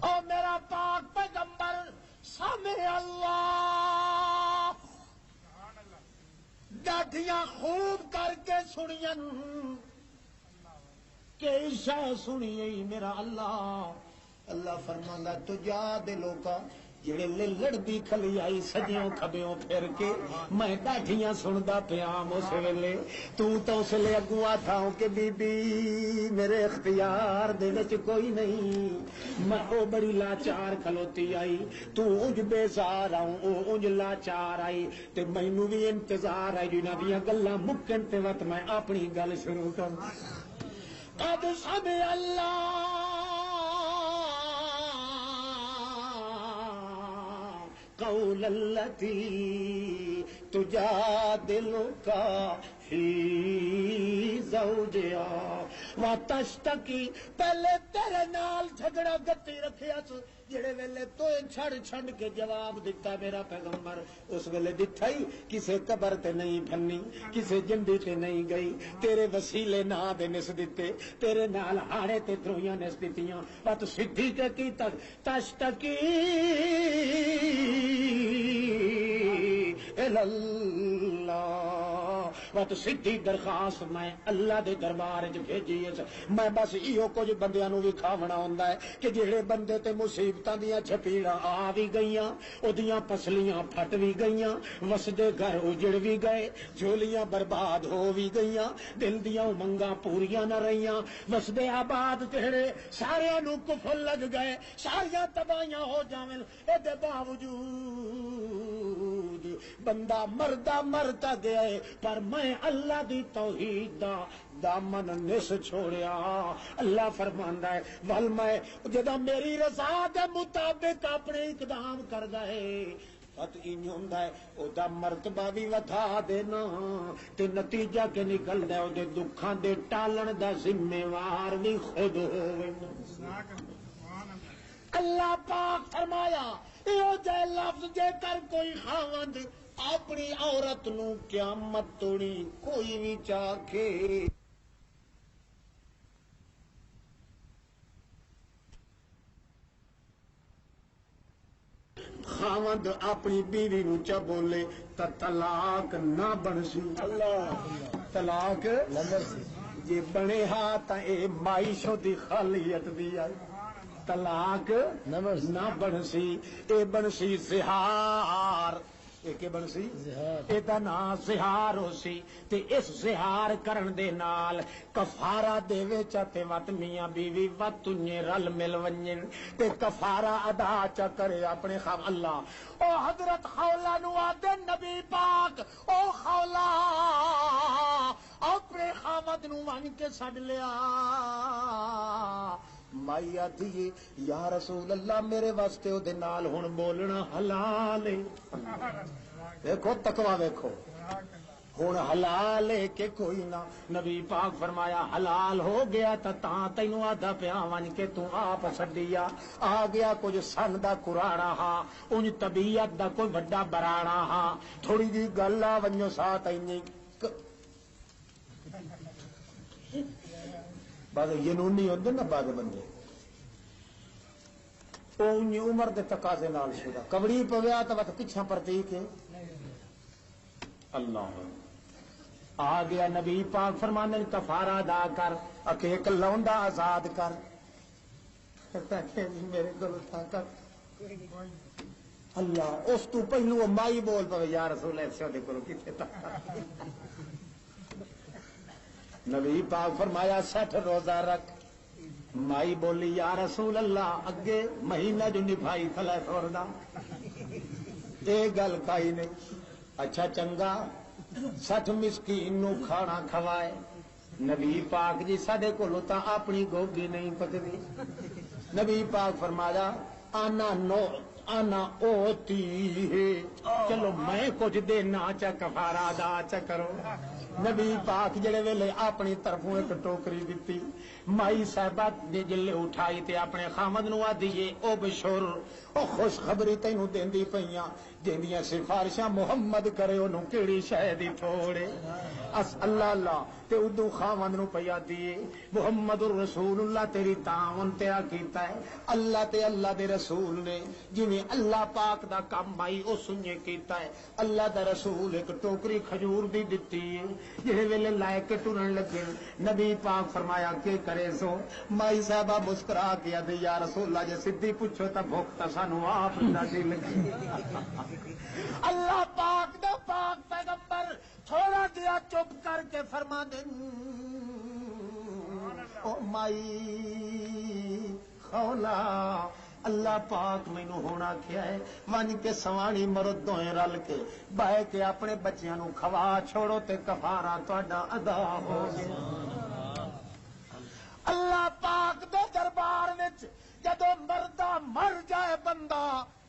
او میرا پاک پیغمبر سمع اللہ ڈاڈیاں خوب کر کے سنین کہ عشاء سنیے میرا اللہ فرماندا تجادلک جڑے لڑدی کھلی آئی سجیوں کھبیوں پھر کے میں ڈاڈیاں سندا پیام اس ویلے تو اس لے اگوا تھا کہ بی بی میرے اختیار دے وچ کوئی نہیں میں او بڑی لاچار کھلوتی آئی تو انج بیزار آؤں او انج لاچار آئی تے مینوں بھی انتظار ہے جنہاں دیاں گلاں مکن تے وقت میں اپنی گل شروع کروں قد سمع اللہ قول التی تجادلک فی زوجہا وتشتکی پہلے تیرے نال جھگڑا گتی رکھیا جڑے ویلے تو چھڑ چھڑ کے جواب دیتا میرا پیغمبر اس ویلے دتا ہی کسے قبر تے نہیں پھنی کسے جنڈی تے نہیں گئی تیرے وسیلے نہ دے نس دیتے تیرے نال ہاڑے تے درویاں نس دتیاں وت سدھی تے کی تک تشتکی اللہ وت سدھی درخواست میں اللہ دے دربار وچ بھیجی میں بس ایو کچھ بندیاں نو وکھاونا ہوندا ہے کہ جڑے بندے تے مصیبتاں دیاں چھپیڑاں آ بھی گئیاں اودیاں پسلیاں پھٹ بھی گئیاں وسدے گھر اجڑ بھی گئے جھولیاں برباد ہو بھی گئیاں دل دیاں امنگاں پوریاں نہ رہیاں وسدے آباد تیرے ساریاں نو کفر لگ گئے ساریاں تباہیاں ہو جاویں اے دے باوجود بندہ مرتا گیا ہے پر میں اللہ دی توحید دا دامن نس چھوڑیا اللہ فرماندا ہے ول میں جدا میری رضا دے مطابق اپنے اقدام کردا ہے پت این ہوندا ہے او دا مرتبہ بھی ودا دینا تے نتیجہ کے نکلدا ہے او دے دکھاں دے ٹالن دا ذمہ وار بھی خود ہووے اللہ پاک فرمایا ایو جے لفظ جے کر کوئی خاوند اپنی عورت نو قیامت توڑی کوئی بھی چاکھے خاوند اپنی بیوی نو چا بولے تا طلاق نہ بنسی طلاق جے بنے ہاں تا اے معیشوں دی خالیت دی آئی طلاق نہ بنسی اے بنسی زہار ایک بنسی ایدا نا زہار ہو سی تے اس زہار کرن دے نال کفارہ دے وچا تے وت میاں بیوی وت تنے رل مل ونجن تے کفارہ ادا چا کرے اپنے خام اللہ او حضرت خولہ نو آدے نبی پاک او خولہ اپنے خامد نو ون کے سڑ لیا مائی آتی یا رسول اللہ میرے واسطے او دے نال ہن بولنا حلال ہے دیکھو تقوی دیکھو ہن حلال ہے کہ کوئی نہ نبی پاک فرمایا حلال ہو گیا تا تینوں آدھا پیا ون کے تو آپ سڈیا آ گیا کچھ سن دا کراڑا ہاں انج طبیعت دا کوئی بڑا براڑا ہاں تھوڑی جی گل آ ونجو ساتھ بعد جنونی ہوندے نا بعد بندے او عمر دے تقاضے نال شدا کبڑی پویا تو وقت پیچھا پرتی کے اللہ آ گیا نبی پاک فرمانے کفارہ ادا کر اکے ایک لونڈا آزاد کر میرے کو کر اللہ اس تو پہلو مائی بول پے یا رسول ایسے دے کرو کتنے تک نبی پاک فرمایا 60 روزہ رکھ. مائی بولی یا رسول اللہ اگے مہینہ جو نبھائی تھلا توڑنا یہ گل کائی نہیں. اچھا چنگا 60 مسکین نو کھانا کھوائے. نبی پاک جی ساڈے کولوں تاں اپنی گوگی نہیں پکدی. نبی پاک فرمایا آنا اوتی ہے چلو میں کچھ دینا چا کفارہ ادا چا کرو. نبی پاک جڑے ویلے اپنی طرفوں ایک ٹوکری دیتی. مائی صاحبہ نے جلے اٹھائی تے اپنے خامد نو آدیے او بشور او خوشخبری تینوں دیندی پیاں جیندیاں سفارشاں محمد کرے انہوں کیڑی شے دی تھوڑے. اس اللہ اللہ تے ادو خامد نو پیا دیے محمد الرسول اللہ تیری تعاون تے کیتا ہے. اللہ تے اللہ دے رسول نے جویں اللہ پاک دا کام بائی او سنجے کیتا ہے. اللہ دا رسول ایک ٹوکری کھجور دی دتی ہے. جہے ویلے لائے کے ٹرن لگے نبی پاک فرمایا کہ کرے سو. مائی صاحبہ مسکرا کے آدھی یا رسول اللہ جے سدھی پوچھو تا بھوک تا سانو آپ دا دل لگی. اللہ پاک دا پاک پیغمبر تھوڑا دیا چپ کر کے فرما دیں او مائی خولا اللہ پاک مینو ہونا کیا ہے ون کے سوانی مرد دوئے رل کے بہ کے اپنے بچیاں نو کھوا چھوڑو تے کفارہ تہاڈا ادا ہو گیا. اللہ پاک دے دربار وچ جدو مردہ مر جائے بندہ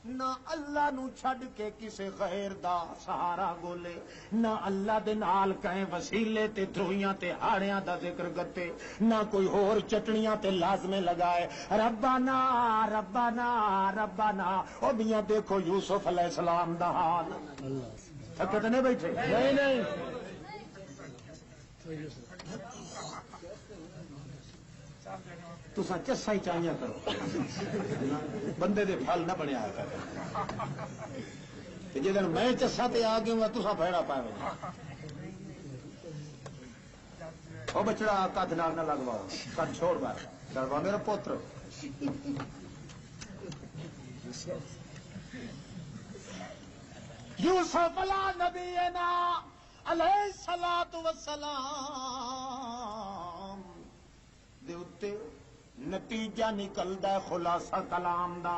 نہ اللہ نو چھڈ کے کسے غیر دا سہارا گولے نہ اللہ دے نال کہیں وسیلے تے دروئیاں تے ہاڑیاں دا ذکر گتے نہ کوئی اور چٹنیاں تے لازمے لگائے ربنا ربنا ربنا. او میاں دیکھو یوسف علیہ السلام دا حال. تھکے تے نہیں بیٹھے نہیں تساں چسا ہی چاہیاں کرو بندے دے پھل نہ بنیا کر جی دن میں چسا تے آ گیا تساں پھیڑا پاوے او بچڑا کد نال نہ لگواؤ کد چھوڑ بار ڈروا میرا پوتر. یوسف علیہ نبینا علیہ الصلوۃ والسلام دے اتے نتیجہ نکلدا خلاصہ کلام دا.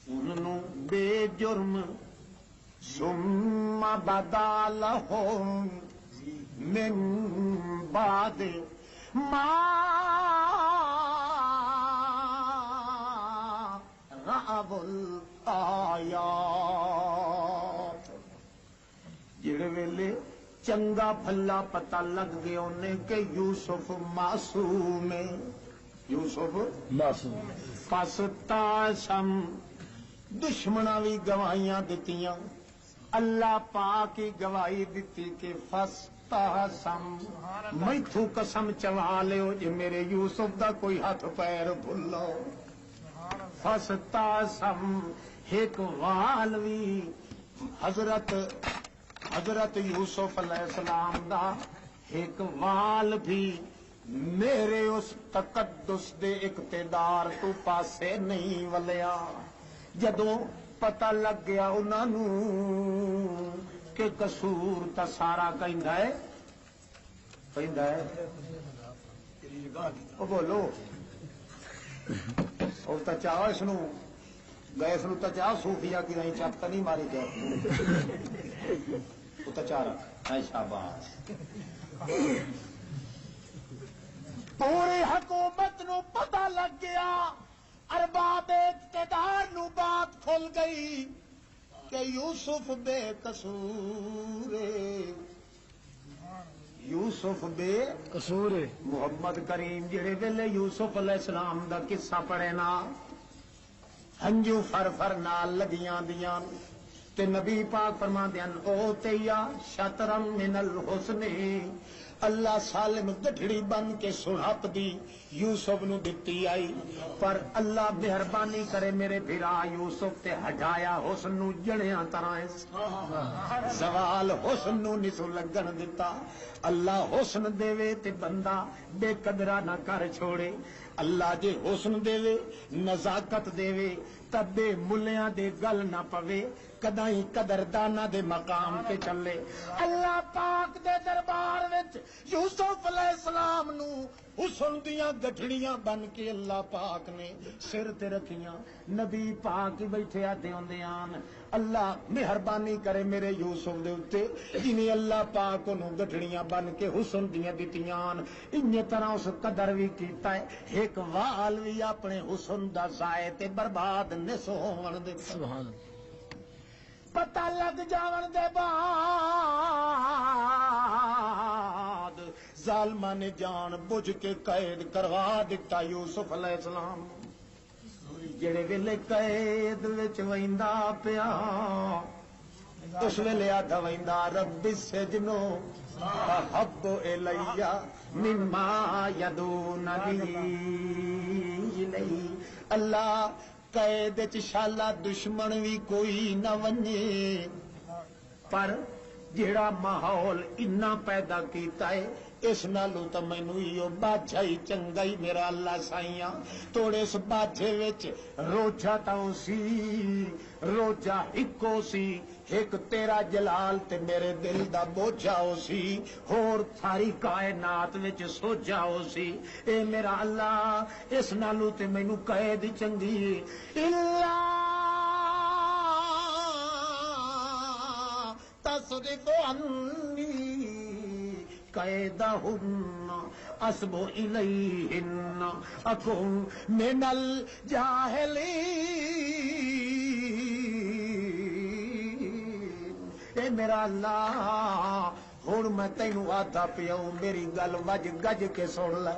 انہوں بے جرم ثم بدا لہم من بعد ما رأوا الآیات. جڑے ویلے چنگا بھلا پتہ لگ گیا انہیں کہ یوسف معصوم ہے. یوسف معصوم پس تاسم دشمناں بھی گواہیاں دتیاں. اللہ پاک کی گواہی دیتی کہ فس تاسم میتھوں قسم چوا لیو جے میرے یوسف دا کوئی ہاتھ پیر بھلو. فس تاسم ایک والوی حضرت یوسف علیہ السلام دا ایک وال بھی میرے اس تقدس دے اقتدار تو پاسے نہیں ولیا. جدوں پتہ لگ گیا انہوں کہ قصور تا سارا کہندا ہے او بولو او تا چاہو اس نو گیس نو تا چاہو صوفیہ کی نہیں چپ نہیں ماری گئے او تا چاہ رکھ ہے شاباش. پوری حکومت نو پتہ لگ گیا ارباب اقتدار نو بات کھل گئی کہ یوسف بے قصور یوسف بے قصور. محمد کریم جڑے ویلے یوسف علیہ السلام دا قصہ پڑھے نا ہنجو فر فر نال لگیاں دیاں تے نبی پاک فرماندے ہیں او تیا شطرم من الحسن اللہ سالم گٹھڑی بن کے سڑپ دی یوسف نو دتی آئی پر اللہ مہربانی کرے میرے بھرا یوسف تے ہٹایا حسن نو جڑیاں طرح زوال حسن نو نسو لگن دیتا. اللہ حسن دے تے بندہ بے قدرہ نہ کر چھوڑے. اللہ جے حسن دے نزاکت دے تبے ملیاں دے گل نہ پوے کدائی قدردانہ دے مقام تے چلے اللہ پاک دے دربار وچ یوسف علیہ السلام نو حسن دیاں گٹھڑیاں بن کے اللہ پاک نے سر تے رکھیاں نبی پاک بیٹھے آتے ہوندے آن اللہ مہربانی کرے میرے یوسف دے اتے جنہیں اللہ پاک انہوں گٹھڑیاں بن کے حسن دیاں دیتیاں انہی طرح اس قدر بھی کیتا ہے ایک وال بھی اپنے حسن دا ضائع تے برباد نسو ہون دے
سبحان اللہ
پتہ لگ جاون دے بعد ظالمہ نے جان بجھ کے قید کروا دیتا یوسف علیہ السلام جڑے ویلے قید وچ ویندا پیا اس ویلے آدھا ویندا رب السجن احب الی مما یدوننی الیہ اللہ قید وچ شالا دشمن بھی کوئی نہ ونجے پر جیڑا ماحول اتنا پیدا کیتا ہے اس نالوں تو مینوں ایو بادشاہ ہی چنگا ہی میرا اللہ سائیاں توڑے اس بادشاہ وچ روجا تاؤں سی روجا ہکو سی ایک تیرا جلال تے میرے دل دا بوجھا ہو سی اور ساری کائنات وچ سوجا ہو سی اے میرا اللہ اس نالوں تے مینوں قید چنگی اللہ تصرف عنی قیدہن اسب الیہن اکن من الجاہلین اے میرا اللہ ہن میں تینوں آتا پیاؤں میری گل وج گج کے سن لے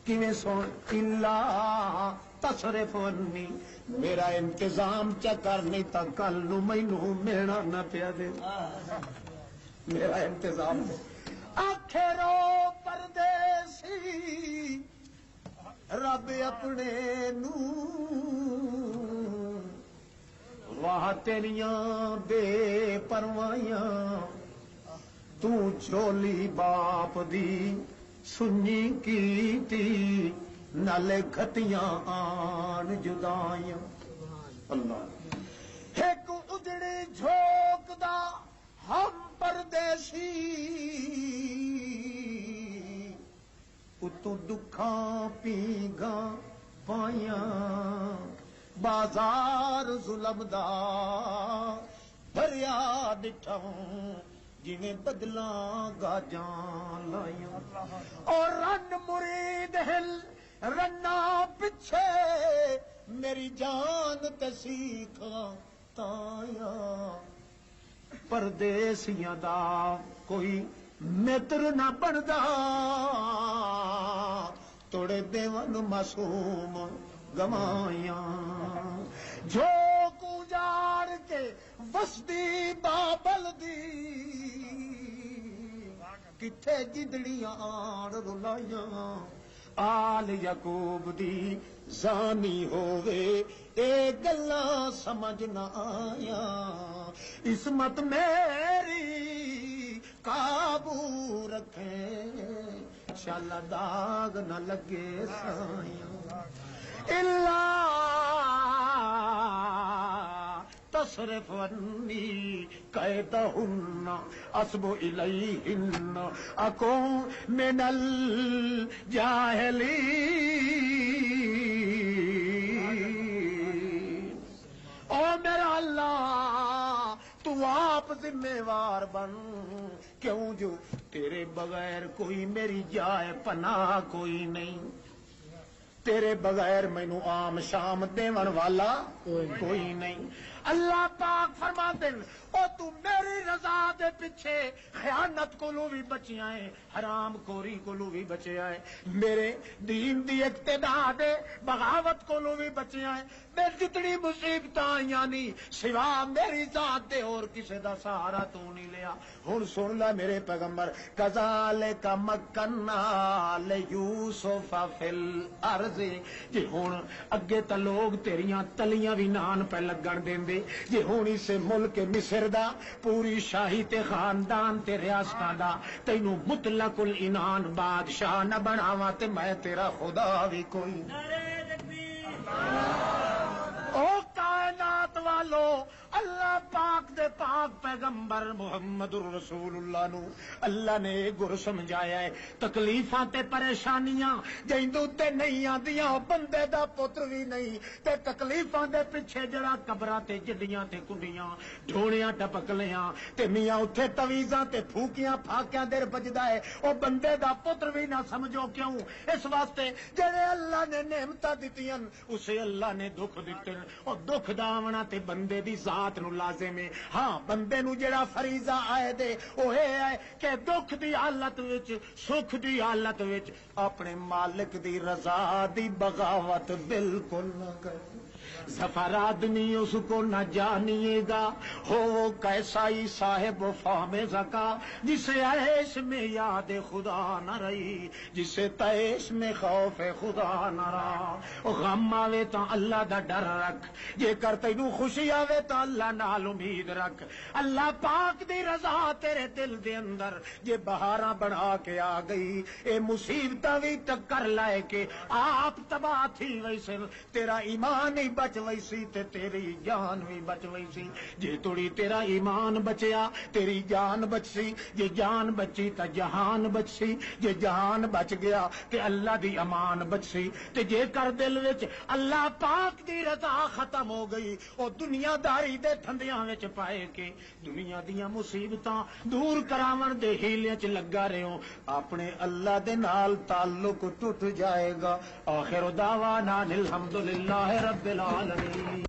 کیویں سن اللہ تصرف عنی میرا انتظام چکر نہیں تا کل نو مینوں ملنا نہ پیا دے میرا انتظام دے آخرو پردیسی رب اپنے نو واہ تیریاں بے پروائیاں تو جھولی باپ دی سنی کیتی نالے کھتیاں آن جدائیاں اللہ ایک اجڑی جھوک دا ہم پردیسی اتو دکھاں پیگاں پائیاں بازار ظلم دا بھریا ڈٹھاں جنہیں بدلاں گاجاں لائیاں اور رن مرید ہل رنا پچھے میری جان تے سیکھاں تائیاں پردیسیاں دا کوئی متر نہ بندا توڑے دیوان معصوم گمائیاں جھوک اجاڑ کے وسدی بابل دی کتھے جدڑیاں آڑ رلائیاں آل یعقوب دی زانی ہووے اے گلاں سمجھ نہ آیا عصمت میری قابو رکھے شالا داغ نہ لگے سائیاں اللہ تصرف عنی قیدہن اسب الیہن اکون من الجاہلین او میرا اللہ تو آپ ذمہ وار بن کیوں جو تیرے بغیر کوئی میری جائے پناہ کوئی نہیں تیرے بغیر مینوں عام شام دیون والا کوئی نہیں اللہ پاک فرما دین او تو میری رضا دے پیچھے خیانت کولوں بھی بچیا ہے حرام خوری کولوں بھی بچیا ہے میرے دین دی اقتداء دے بغاوت کولوں بھی بچیا ہے میں جتنی مصیبتاں آئیاں نہیں سوا میری ذات دے اور کسے دا سہارا تو نہیں لیا ہن سن لے میرے پیغمبر کذالک مکننا لیوسف فی الارض جی ہن اگے تا لوگ تیریاں تلیاں بھی نان پہ لگن دیندے جی ہن اس ملک مصر دا پوری شاہی تے خاندان تے ریاستاں دا تینوں مطلق العنان بادشاہ نہ بناواں تے میں تیرا خدا بھی کوئی او پیغمبر محمد رسول اللہ نو اللہ نے گر سمجھایا ہے تکلیفاں تے پریشانیاں جیندے تے نہیں آندیاں بندے دا پتر بھی نہیں تے تکلیفاں دے پیچھے جڑا قبراں تے جڈیاں تے کنڈیاں ڈھوڑیاں ٹپکلیاں تے میاں اوتھے تویزاں تے پھوکیاں پھاکیاں دیر بجدا ہے او بندے دا پتر بھی نہ سمجھو کیوں اس واسطے جڑے اللہ نے نعمتاں دتیاں اسے اللہ نے دکھ دتے او دکھ دا آونا تے بندے دی ذات نو لازم ہے ہاں بندے نو جڑا فریضہ آئے دے او اے ہے کہ دکھ دی حالت وچ سکھ دی حالت وچ اپنے مالک دی رضا دی بغاوت بالکل نہ کرے سفر آدمی اس کو نہ جانیے گا ہو کیسا ہی صاحب فام زکا جسے عیش میں یاد خدا نہ رہی جسے تیش میں خوف خدا نہ رہا غم آوے تو اللہ دا ڈر رکھ جے کر تینوں خوشی آوے تو اللہ نال امید رکھ اللہ پاک دی رضا تیرے دل دے اندر جے بہاراں بڑھا کے آ گئی اے مصیبتاں وی ٹکر لائے کہ آپ تباہ تھی ویسے تیرا ایمان ہی بچ ویسی تے تیری جان بھی بچ ویسی جے توڑی تیرا ایمان بچیا تیری جان بچسی جے جان بچی تا جہان بچسی جے جہان بچ گیا تے اللہ دی امان بچسی تے جے کر دل وچ اللہ پاک دی رضا ختم ہو گئی او دنیا داری دے تھندیاں وچ پائے کے دنیا دیاں مصیبتاں دور کراون دے ہیلے چ لگا رہو اپنے اللہ دے نال تعلق ٹوٹ جائے گا آخر دعوانا الحمدللہ رب العالمین